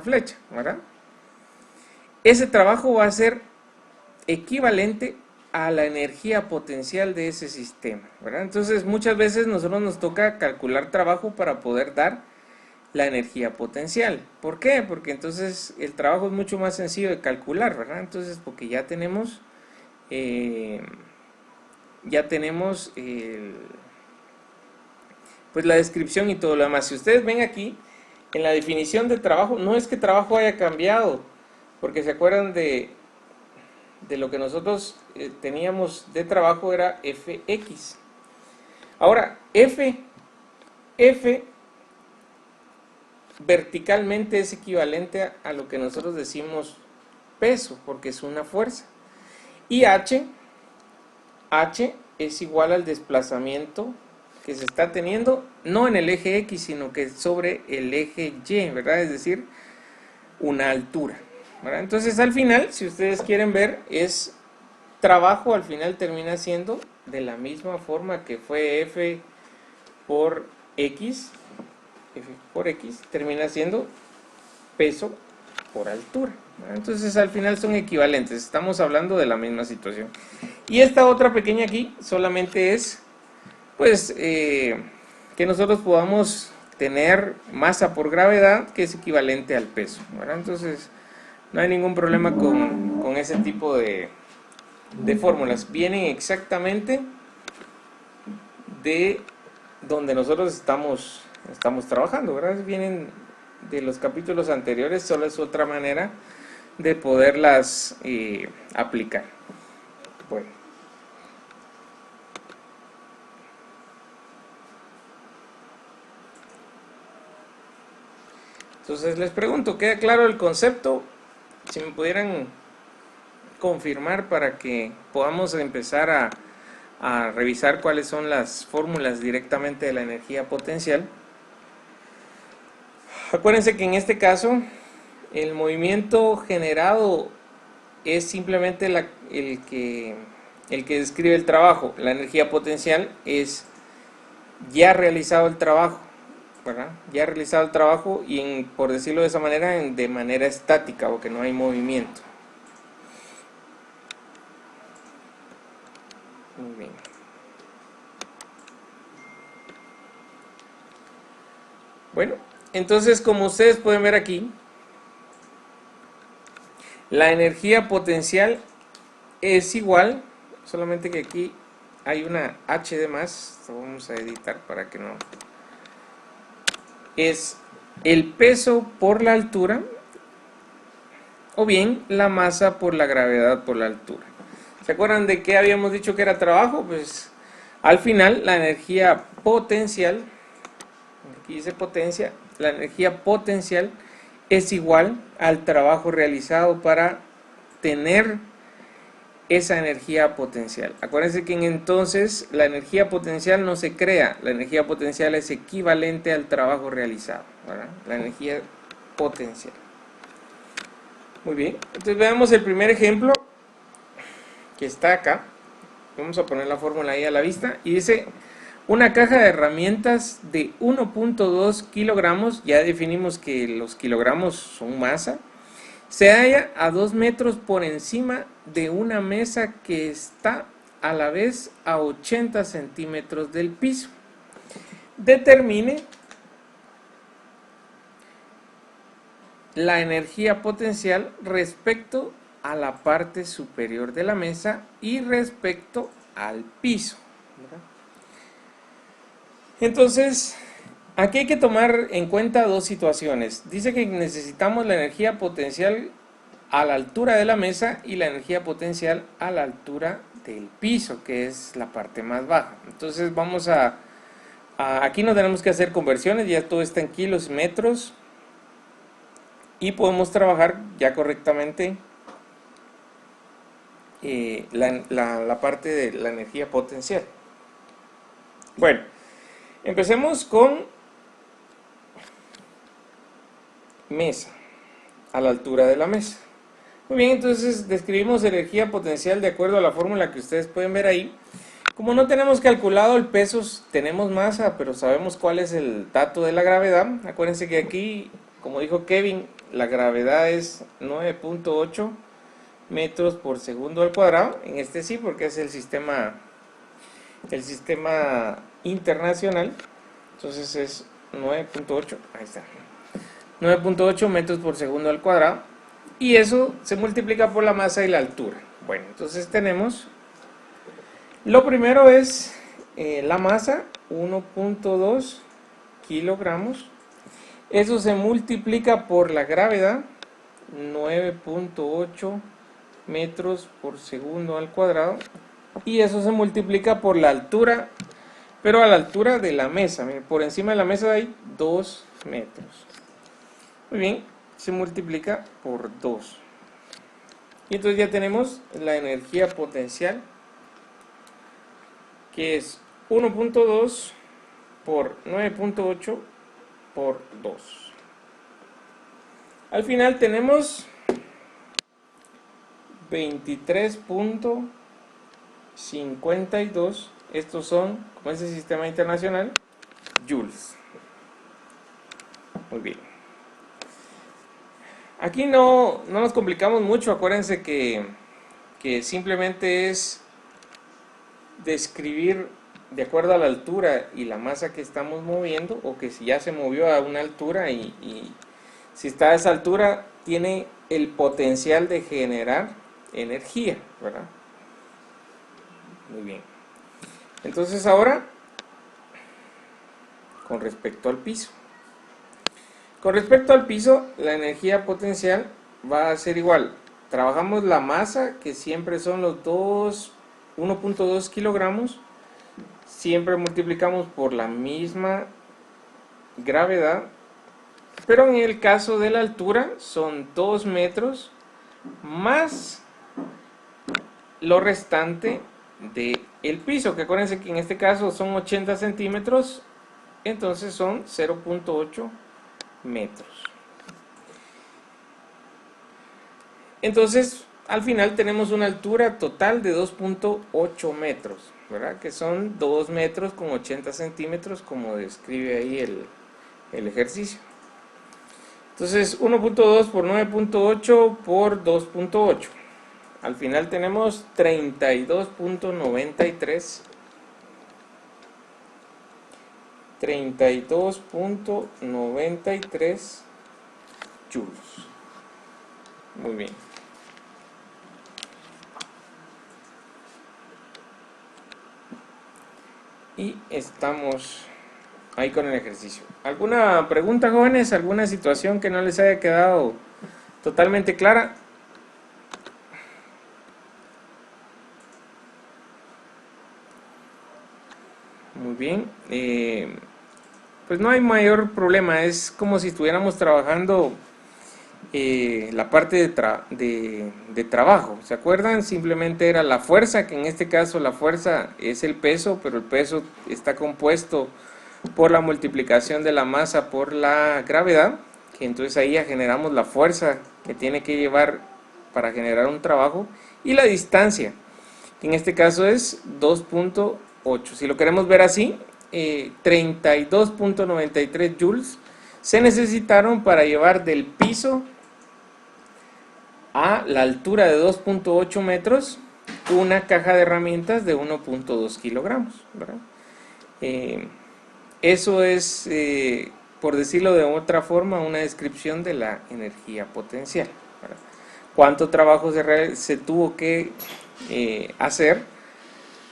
A: flecha, ¿verdad? Ese trabajo va a ser equivalente a la energía potencial de ese sistema, ¿verdad? Entonces muchas veces nosotros nos toca calcular trabajo para poder dar la energía potencial. ¿Por qué? Porque entonces el trabajo es mucho más sencillo de calcular, ¿verdad? Entonces, porque ya tenemos pues la descripción y todo lo demás. Si ustedes ven aquí, en la definición de trabajo, no es que trabajo haya cambiado, porque se acuerdan de lo que nosotros teníamos de trabajo era Fx. Ahora, F verticalmente es equivalente a lo que nosotros decimos peso, porque es una fuerza. Y H es igual al desplazamiento que se está teniendo, no en el eje X, sino que sobre el eje Y, ¿verdad? Es decir, una altura, ¿verdad? Entonces al final, si ustedes quieren ver, es trabajo, al final termina siendo de la misma forma que fue F por X, termina siendo peso por altura, ¿verdad? Entonces al final son equivalentes, estamos hablando de la misma situación. Y esta otra pequeña aquí solamente es pues que nosotros podamos tener masa por gravedad, que es equivalente al peso, ¿verdad? Entonces no hay ningún problema con ese tipo de fórmulas. Vienen exactamente de donde nosotros estamos trabajando, ¿verdad? Vienen de los capítulos anteriores, solo es otra manera de poderlas aplicar. Bueno. Entonces les pregunto, ¿queda claro el concepto? si me pudieran confirmar para que podamos empezar a revisar cuáles son las fórmulas directamente de la energía potencial. Acuérdense que en este caso el movimiento generado es simplemente el que describe el trabajo. La energía potencial es ya realizado el trabajo, ¿verdad? Ya realizado el trabajo y por decirlo de esa manera, de manera estática, porque no hay movimiento. Muy bien. Bueno, entonces como ustedes pueden ver aquí, la energía potencial es igual, solamente que aquí hay una H de más, lo vamos a editar para que no... Es el peso por la altura o bien la masa por la gravedad por la altura. ¿Se acuerdan de qué habíamos dicho que era trabajo? Pues al final la energía potencial, aquí dice potencia, la energía potencial es igual al trabajo realizado para tener esa energía potencial. Acuérdense que entonces la energía potencial no se crea, la energía potencial es equivalente al trabajo realizado, ¿verdad? La energía potencial. Muy bien, entonces veamos el primer ejemplo que está acá. Vamos a poner la fórmula ahí a la vista y dice una caja de herramientas de 1.2 kilogramos, ya definimos que los kilogramos son masa, se halla a 2 metros por encima de una mesa que está a la vez a 80 centímetros del piso. Determine la energía potencial respecto a la parte superior de la mesa y respecto al piso, ¿verdad? Entonces, aquí hay que tomar en cuenta dos situaciones. Dice que necesitamos la energía potencial a la altura de la mesa y la energía potencial a la altura del piso, que es la parte más baja. Entonces vamos aquí no tenemos que hacer conversiones, ya todo está en kilos, metros, y podemos trabajar ya correctamente la parte de la energía potencial. Bueno, empecemos con mesa, a la altura de la mesa. Muy bien, entonces describimos energía potencial de acuerdo a la fórmula que ustedes pueden ver ahí. Como no tenemos calculado el peso, tenemos masa, pero sabemos cuál es el dato de la gravedad. Acuérdense que aquí, como dijo Kevin, la gravedad es 9.8 metros por segundo al cuadrado. En este sí, porque es el sistema internacional. Entonces es 9.8, ahí está. 9.8 metros por segundo al cuadrado. Y eso se multiplica por la masa y la altura. Bueno, entonces tenemos... Lo primero es la masa, 1.2 kilogramos. Eso se multiplica por la gravedad, 9.8 metros por segundo al cuadrado. Y eso se multiplica por la altura, pero a la altura de la mesa. Miren, por encima de la mesa hay 2 metros. Muy bien, se multiplica por 2. Y entonces ya tenemos la energía potencial, que es 1.2 por 9.8 por 2. Al final tenemos 23.52. Estos son, como es el sistema internacional, joules. Muy bien. Aquí no nos complicamos mucho. Acuérdense que simplemente es describir de acuerdo a la altura y la masa que estamos moviendo, o que si ya se movió a una altura y si está a esa altura tiene el potencial de generar energía, ¿verdad? Muy bien. Entonces ahora, con respecto al piso. Con respecto al piso, la energía potencial va a ser igual. Trabajamos la masa, que siempre son los 1.2 kilogramos. Siempre multiplicamos por la misma gravedad. Pero en el caso de la altura son 2 metros más lo restante del piso, que acuérdense que en este caso son 80 centímetros, entonces son 0.8 metros. Entonces, al final tenemos una altura total de 2.8 metros, ¿verdad? Que son 2 metros con 80 centímetros, como describe ahí el ejercicio. Entonces, 1.2 por 9.8 por 2.8. Al final tenemos 32.93. 32.93 joules. Muy bien. Y estamos ahí con el ejercicio. ¿Alguna pregunta, jóvenes? ¿Alguna situación que no les haya quedado totalmente clara? Muy bien. Pues no hay mayor problema. Es como si estuviéramos trabajando la parte de trabajo. ¿Se acuerdan? Simplemente era la fuerza, que en este caso la fuerza es el peso, pero el peso está compuesto por la multiplicación de la masa por la gravedad, que entonces ahí ya generamos la fuerza que tiene que llevar para generar un trabajo, y la distancia, que en este caso es 2.8. Si lo queremos ver así, 32.93 joules se necesitaron para llevar del piso a la altura de 2.8 metros una caja de herramientas de 1.2 kilogramos, ¿verdad? Eso es, por decirlo de otra forma, una descripción de la energía potencial, ¿verdad? ¿Cuánto trabajo se tuvo que hacer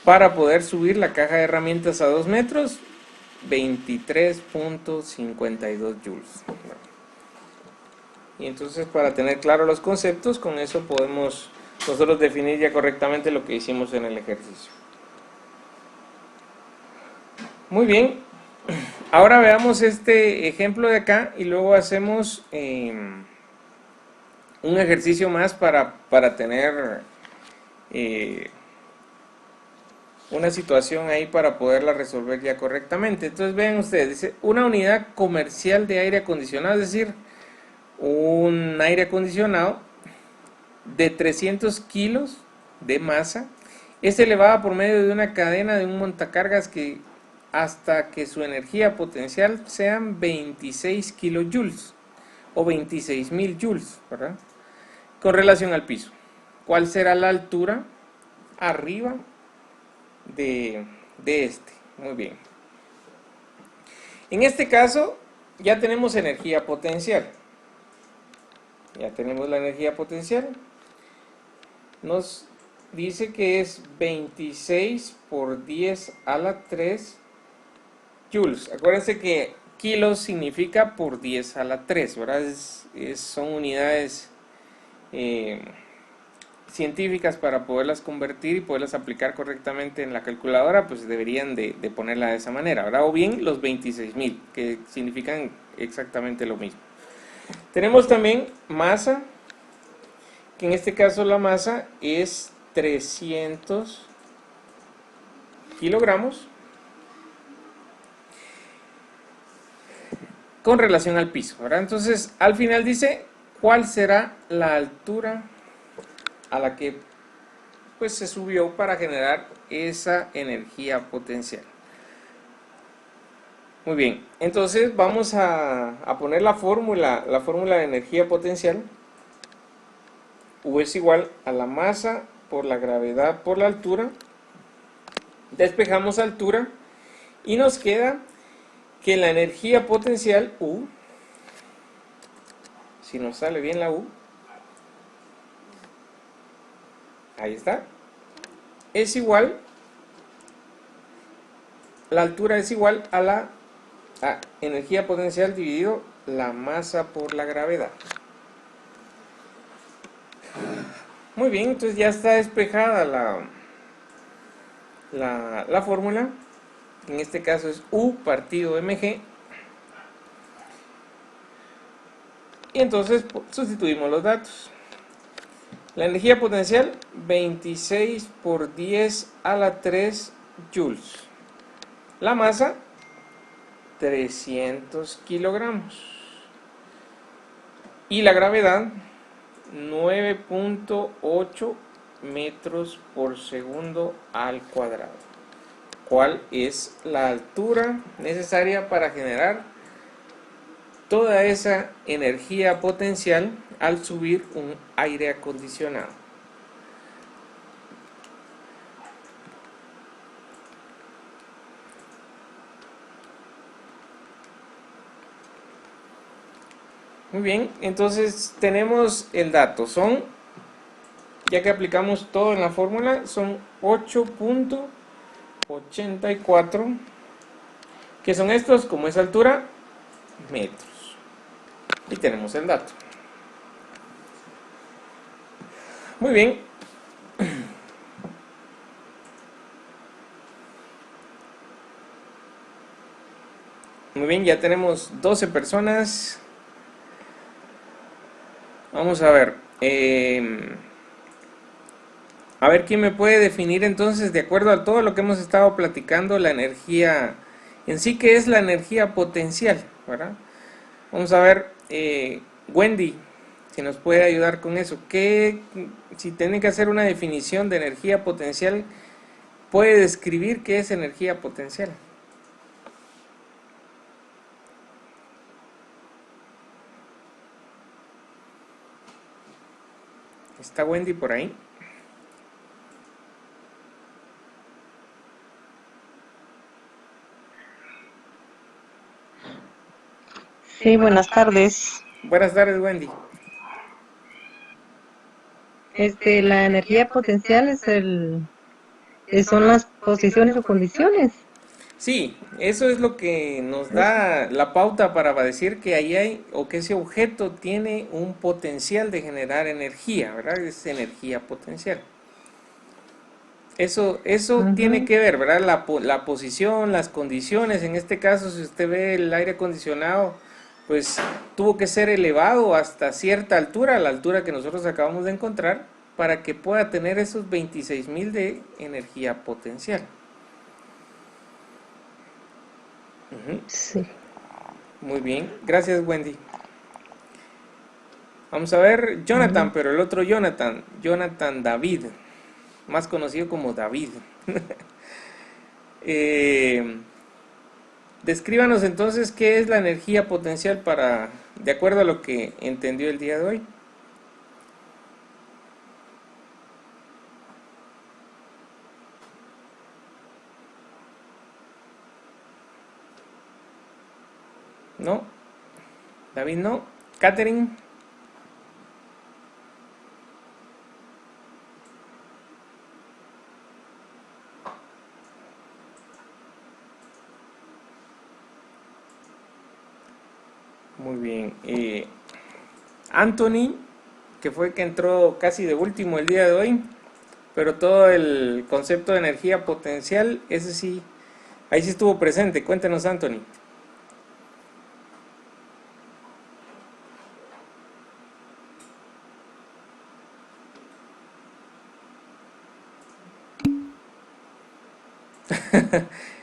A: para poder subir la caja de herramientas a 2 metros? 23.52 joules. Y entonces, para tener claros los conceptos, con eso podemos nosotros definir ya correctamente lo que hicimos en el ejercicio. Muy bien, ahora veamos este ejemplo de acá y luego hacemos un ejercicio más para tener una situación ahí para poderla resolver ya correctamente. Entonces vean ustedes, dice una unidad comercial de aire acondicionado, es decir, un aire acondicionado de 300 kilos de masa es elevada por medio de una cadena de un montacargas que hasta que su energía potencial sean 26 kilojoules o 26.000 joules, ¿verdad? Con relación al piso. ¿Cuál será la altura arriba de este? Muy bien. En este caso ya tenemos energía potencial. Ya tenemos la energía potencial. Nos dice que es 26 por 10 a la 3 joules. Acuérdense que kilos significa por 10 a la 3, ¿verdad? Son unidades científicas para poderlas convertir y poderlas aplicar correctamente en la calculadora, pues deberían de ponerla de esa manera, ¿verdad? O bien los 26.000, que significan exactamente lo mismo. Tenemos también masa, que en este caso la masa es 300 kilogramos con relación al piso, ¿verdad? Entonces, al final dice, ¿cuál será la altura a la que pues se subió para generar esa energía potencial? Muy bien, entonces vamos a poner la fórmula de energía potencial. U es igual a la masa por la gravedad por la altura. Despejamos altura y nos queda que la energía potencial U, si nos sale bien la U, ahí está, es igual, la altura es igual a la energía potencial dividido la masa por la gravedad. Muy bien, entonces ya está despejada la fórmula. En este caso es U partido mg. Y entonces sustituimos los datos. La energía potencial, 26 por 10 a la 3 joules. La masa, 300 kilogramos. Y la gravedad, 9.8 metros por segundo al cuadrado. ¿Cuál es la altura necesaria para generar toda esa energía potencial al subir un aire acondicionado? Muy bien, entonces tenemos el dato. Ya que aplicamos todo en la fórmula, son 8.84, que son estos, como es altura, metros. Y tenemos el dato. Muy bien. Muy bien, ya tenemos 12 personas. Vamos a ver. A ver quién me puede definir entonces, de acuerdo a todo lo que hemos estado platicando, la energía en sí, que es la energía potencial, ¿verdad? Vamos a ver, Wendy, si nos puede ayudar con eso. Si tiene que hacer una definición de energía potencial, puede describir qué es energía potencial? ¿Está Wendy por ahí?
B: Sí, buenas tardes.
A: Buenas tardes, Wendy.
B: La energía potencial son las posiciones o condiciones.
A: Sí, eso es lo que nos
B: Es-
A: da la pauta para decir que ahí hay, o que ese objeto tiene un potencial de generar energía, ¿verdad? Es energía potencial. Eso tiene
B: Ujú.
A: que ver, ¿verdad? La posición, las condiciones. En este caso, si usted ve el aire acondicionado, pues tuvo que ser elevado hasta cierta altura, la altura que nosotros acabamos de encontrar, para que pueda tener esos 26.000 de energía potencial. Ujú.
B: Sí.
A: Muy bien, gracias, Wendy. Vamos a ver Jonathan,
B: Ujú.
A: pero el otro Jonathan, Jonathan David, más conocido como David. Eh, Descríbanos entonces qué es la energía potencial de acuerdo a lo que entendió el día de hoy. ¿No? David no. Catherine. Muy bien. Anthony, que fue el que entró casi de último el día de hoy, pero todo el concepto de energía potencial, ese sí, ahí sí estuvo presente. Cuéntenos, Anthony.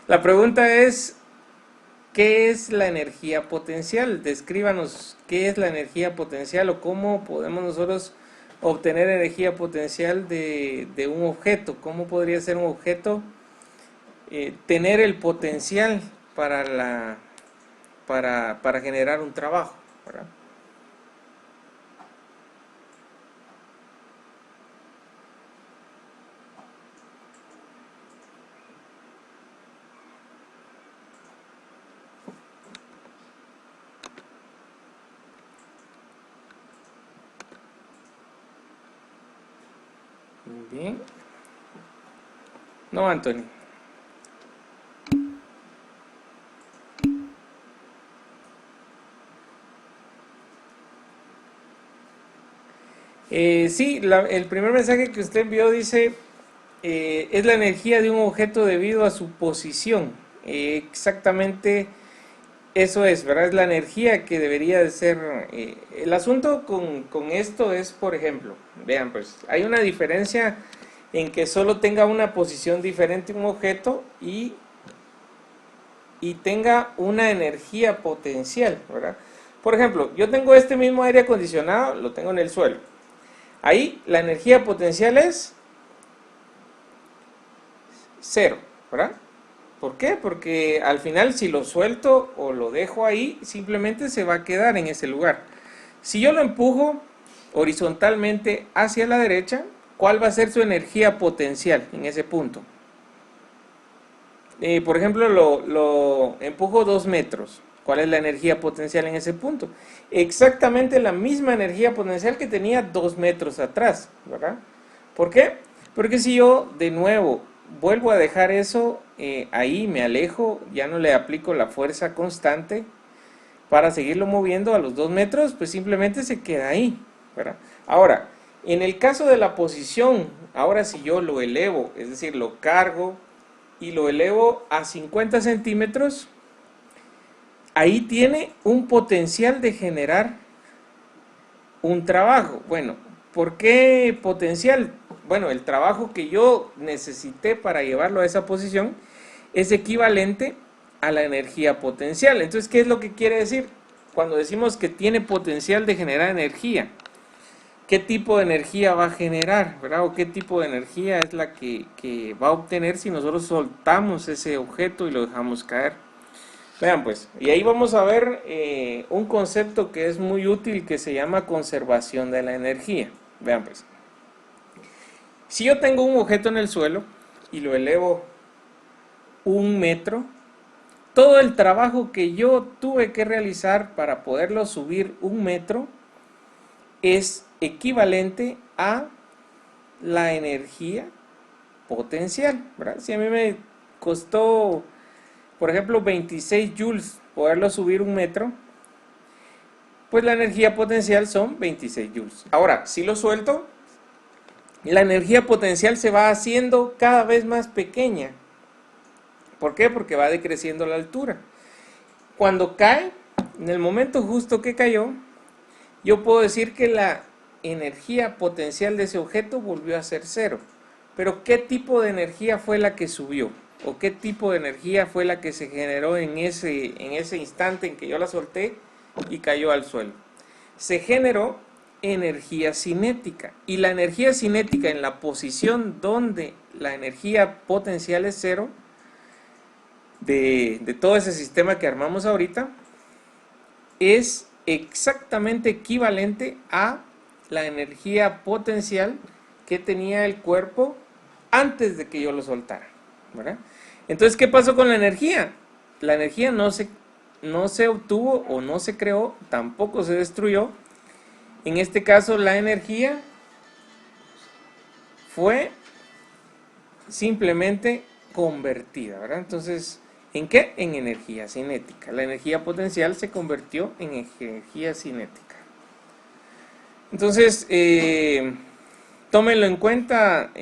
A: La pregunta es, ¿qué es la energía potencial? Descríbanos qué es la energía potencial o cómo podemos nosotros obtener energía potencial de un objeto. ¿Cómo podría ser un objeto tener el potencial para generar un trabajo, ¿verdad? Muy bien. No, Anthony. Sí, el primer mensaje que usted envió dice, es la energía de un objeto debido a su posición. Exactamente. Eso es, ¿verdad? Es la energía que debería de ser. El asunto con esto es, por ejemplo, vean, pues hay una diferencia en que solo tenga una posición diferente un objeto y tenga una energía potencial, ¿verdad? Por ejemplo, yo tengo este mismo aire acondicionado, lo tengo en el suelo. Ahí la energía potencial es cero, ¿verdad? ¿Por qué? Porque al final si lo suelto o lo dejo ahí, simplemente se va a quedar en ese lugar. Si yo lo empujo horizontalmente hacia la derecha, ¿cuál va a ser su energía potencial en ese punto? Por ejemplo, lo empujo 2 metros. ¿Cuál es la energía potencial en ese punto? Exactamente la misma energía potencial que tenía 2 metros atrás, ¿verdad? ¿Por qué? Porque si yo de nuevo vuelvo a dejar eso ahí, me alejo, ya no le aplico la fuerza constante para seguirlo moviendo a los 2 metros, pues simplemente se queda ahí, ¿verdad? Ahora, en el caso de la posición, ahora si yo lo elevo, es decir, lo cargo y lo elevo a 50 centímetros, ahí tiene un potencial de generar un trabajo. Bueno, ¿por qué potencial? Bueno, el trabajo que yo necesité para llevarlo a esa posición es equivalente a la energía potencial. Entonces, ¿qué es lo que quiere decir? Cuando decimos que tiene potencial de generar energía, ¿qué tipo de energía va a generar? ¿Verdad? ¿O qué tipo de energía es la que va a obtener si nosotros soltamos ese objeto y lo dejamos caer? Vean pues, y ahí vamos a ver un concepto que es muy útil que se llama conservación de la energía. Vean pues, si yo tengo un objeto en el suelo y lo elevo 1 metro, todo el trabajo que yo tuve que realizar para poderlo subir 1 metro es equivalente a la energía potencial, ¿verdad? Si a mí me costó, por ejemplo, 26 joules poderlo subir 1 metro, pues la energía potencial son 26 joules. Ahora, si lo suelto, la energía potencial se va haciendo cada vez más pequeña. ¿Por qué? Porque va decreciendo la altura. Cuando cae, en el momento justo que cayó, yo puedo decir que la energía potencial de ese objeto volvió a ser cero. Pero ¿qué tipo de energía fue la que subió? ¿O qué tipo de energía fue la que se generó en ese instante en que yo la solté y cayó al suelo? Se generó energía cinética. Y la energía cinética en la posición donde la energía potencial es cero, de todo ese sistema que armamos ahorita, es exactamente equivalente a la energía potencial que tenía el cuerpo antes de que yo lo soltara, ¿verdad? Entonces, ¿qué pasó con la energía? La energía no se obtuvo o no se creó, tampoco se destruyó. En este caso, la energía fue simplemente convertida, ¿verdad? Entonces, ¿en qué? En energía cinética. La energía potencial se convirtió en energía cinética. Entonces, tómenlo en cuenta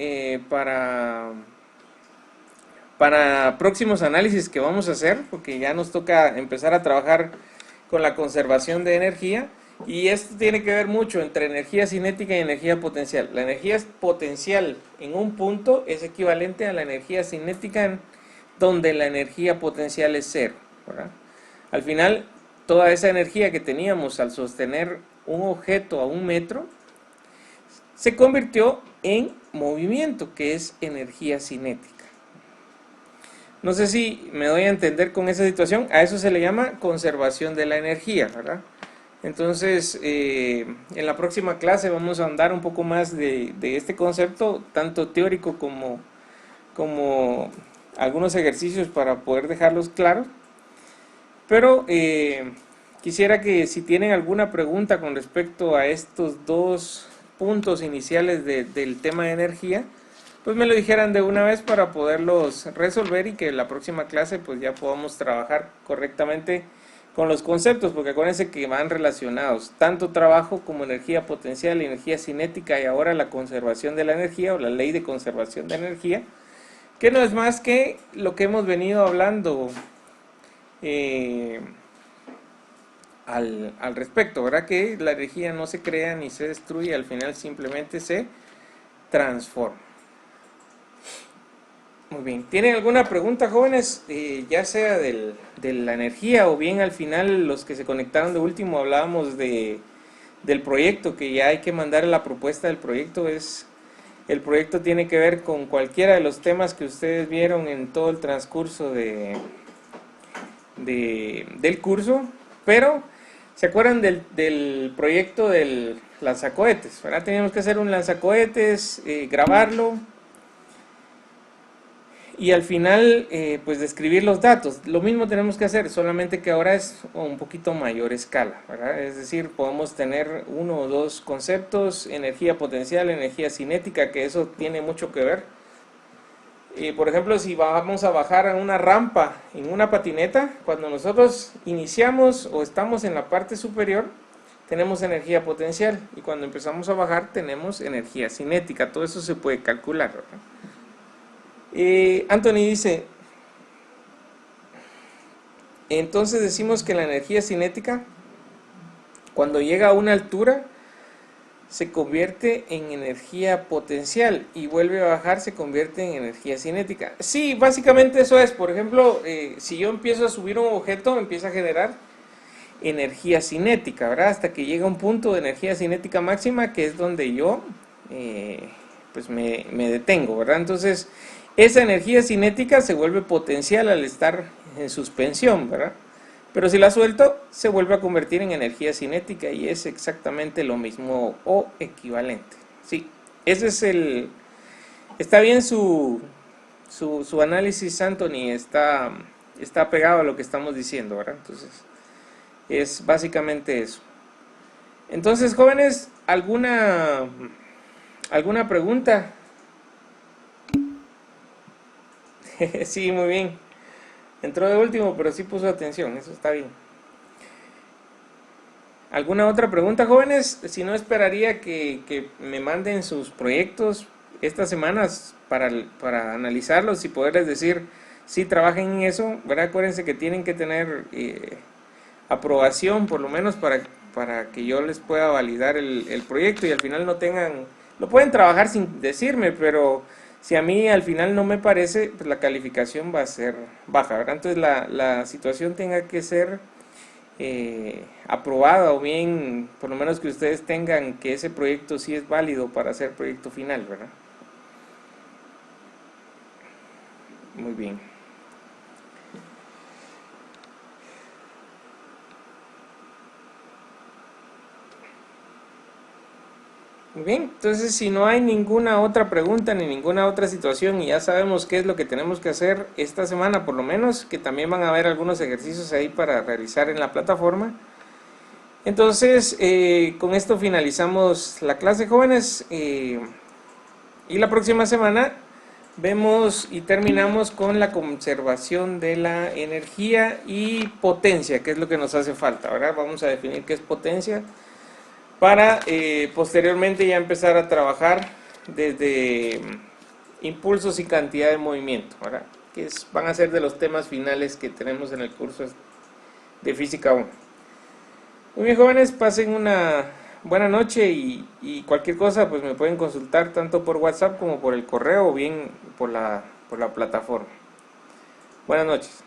A: para próximos análisis que vamos a hacer, porque ya nos toca empezar a trabajar con la conservación de energía. Y esto tiene que ver mucho entre energía cinética y energía potencial. La energía potencial en un punto es equivalente a la energía cinética donde la energía potencial es cero, ¿verdad? Al final, toda esa energía que teníamos al sostener un objeto a 1 metro se convirtió en movimiento, que es energía cinética. No sé si me doy a entender con esa situación. A eso se le llama conservación de la energía, ¿verdad? Entonces, en la próxima clase vamos a andar un poco más de este concepto, tanto teórico como algunos ejercicios para poder dejarlos claros. Pero quisiera que si tienen alguna pregunta con respecto a estos dos puntos iniciales del tema de energía, pues me lo dijeran de una vez para poderlos resolver y que en la próxima clase pues ya podamos trabajar correctamente con los conceptos, porque acuérdense que van relacionados, tanto trabajo como energía potencial, energía cinética y ahora la conservación de la energía o la ley de conservación de energía, que no es más que lo que hemos venido hablando al respecto, ¿verdad? Que la energía no se crea ni se destruye, al final simplemente se transforma. Muy bien, ¿tienen alguna pregunta, jóvenes? Ya sea de la energía o bien al final los que se conectaron de último hablábamos del proyecto, que ya hay que mandar la propuesta del proyecto. El proyecto tiene que ver con cualquiera de los temas que ustedes vieron en todo el transcurso del curso, pero ¿se acuerdan del proyecto del lanzacohetes? ¿Verdad? Teníamos que hacer un lanzacohetes, grabarlo y al final pues describir los datos. Lo mismo tenemos que hacer, solamente que ahora es un poquito mayor escala, ¿verdad? Es decir, podemos tener uno o dos conceptos: energía potencial, energía cinética, que eso tiene mucho que ver. Por ejemplo, si vamos a bajar a una rampa en una patineta, cuando nosotros iniciamos o estamos en la parte superior, tenemos energía potencial, y cuando empezamos a bajar tenemos energía cinética. Todo eso se puede calcular, ¿verdad? Anthony dice, entonces decimos que la energía cinética, cuando llega a una altura, se convierte en energía potencial, y vuelve a bajar, se convierte en energía cinética. Sí, básicamente eso es. Por ejemplo, si yo empiezo a subir un objeto, empieza a generar energía cinética, ¿verdad? Hasta que llega un punto de energía cinética máxima, que es donde yo pues me detengo, ¿verdad? Entonces esa energía cinética se vuelve potencial al estar en suspensión, ¿verdad? Pero si la suelto, se vuelve a convertir en energía cinética, y es exactamente lo mismo o equivalente. Sí, ese es el... Está bien su análisis, Anthony, está pegado a lo que estamos diciendo, ¿verdad? Entonces, es básicamente eso. Entonces, jóvenes, ¿alguna pregunta? Sí, muy bien. Entró de último, pero sí puso atención, eso está bien. ¿Alguna otra pregunta, jóvenes? Si no, esperaría que me manden sus proyectos estas semanas para analizarlos y poderles decir si trabajen en eso, ¿verdad? Acuérdense que tienen que tener aprobación, por lo menos para que yo les pueda validar el proyecto, y al final no tengan... Lo pueden trabajar sin decirme, pero si a mí al final no me parece, pues la calificación va a ser baja, ¿verdad? Entonces la situación tenga que ser aprobada, o bien por lo menos que ustedes tengan que ese proyecto sí es válido para hacer proyecto final, ¿verdad? Muy bien. Muy bien, entonces si no hay ninguna otra pregunta ni ninguna otra situación, y ya sabemos qué es lo que tenemos que hacer esta semana, por lo menos, que también van a haber algunos ejercicios ahí para realizar en la plataforma. Entonces, con esto finalizamos la clase, jóvenes, y la próxima semana vemos y terminamos con la conservación de la energía y potencia, que es lo que nos hace falta. Ahora vamos a definir qué es potencia, para posteriormente ya empezar a trabajar desde impulsos y cantidad de movimiento, ¿verdad? Que van a ser de los temas finales que tenemos en el curso de Física 1. Muy bien, jóvenes, pasen una buena noche, y cualquier cosa pues me pueden consultar tanto por WhatsApp como por el correo, o bien por la plataforma. Buenas noches.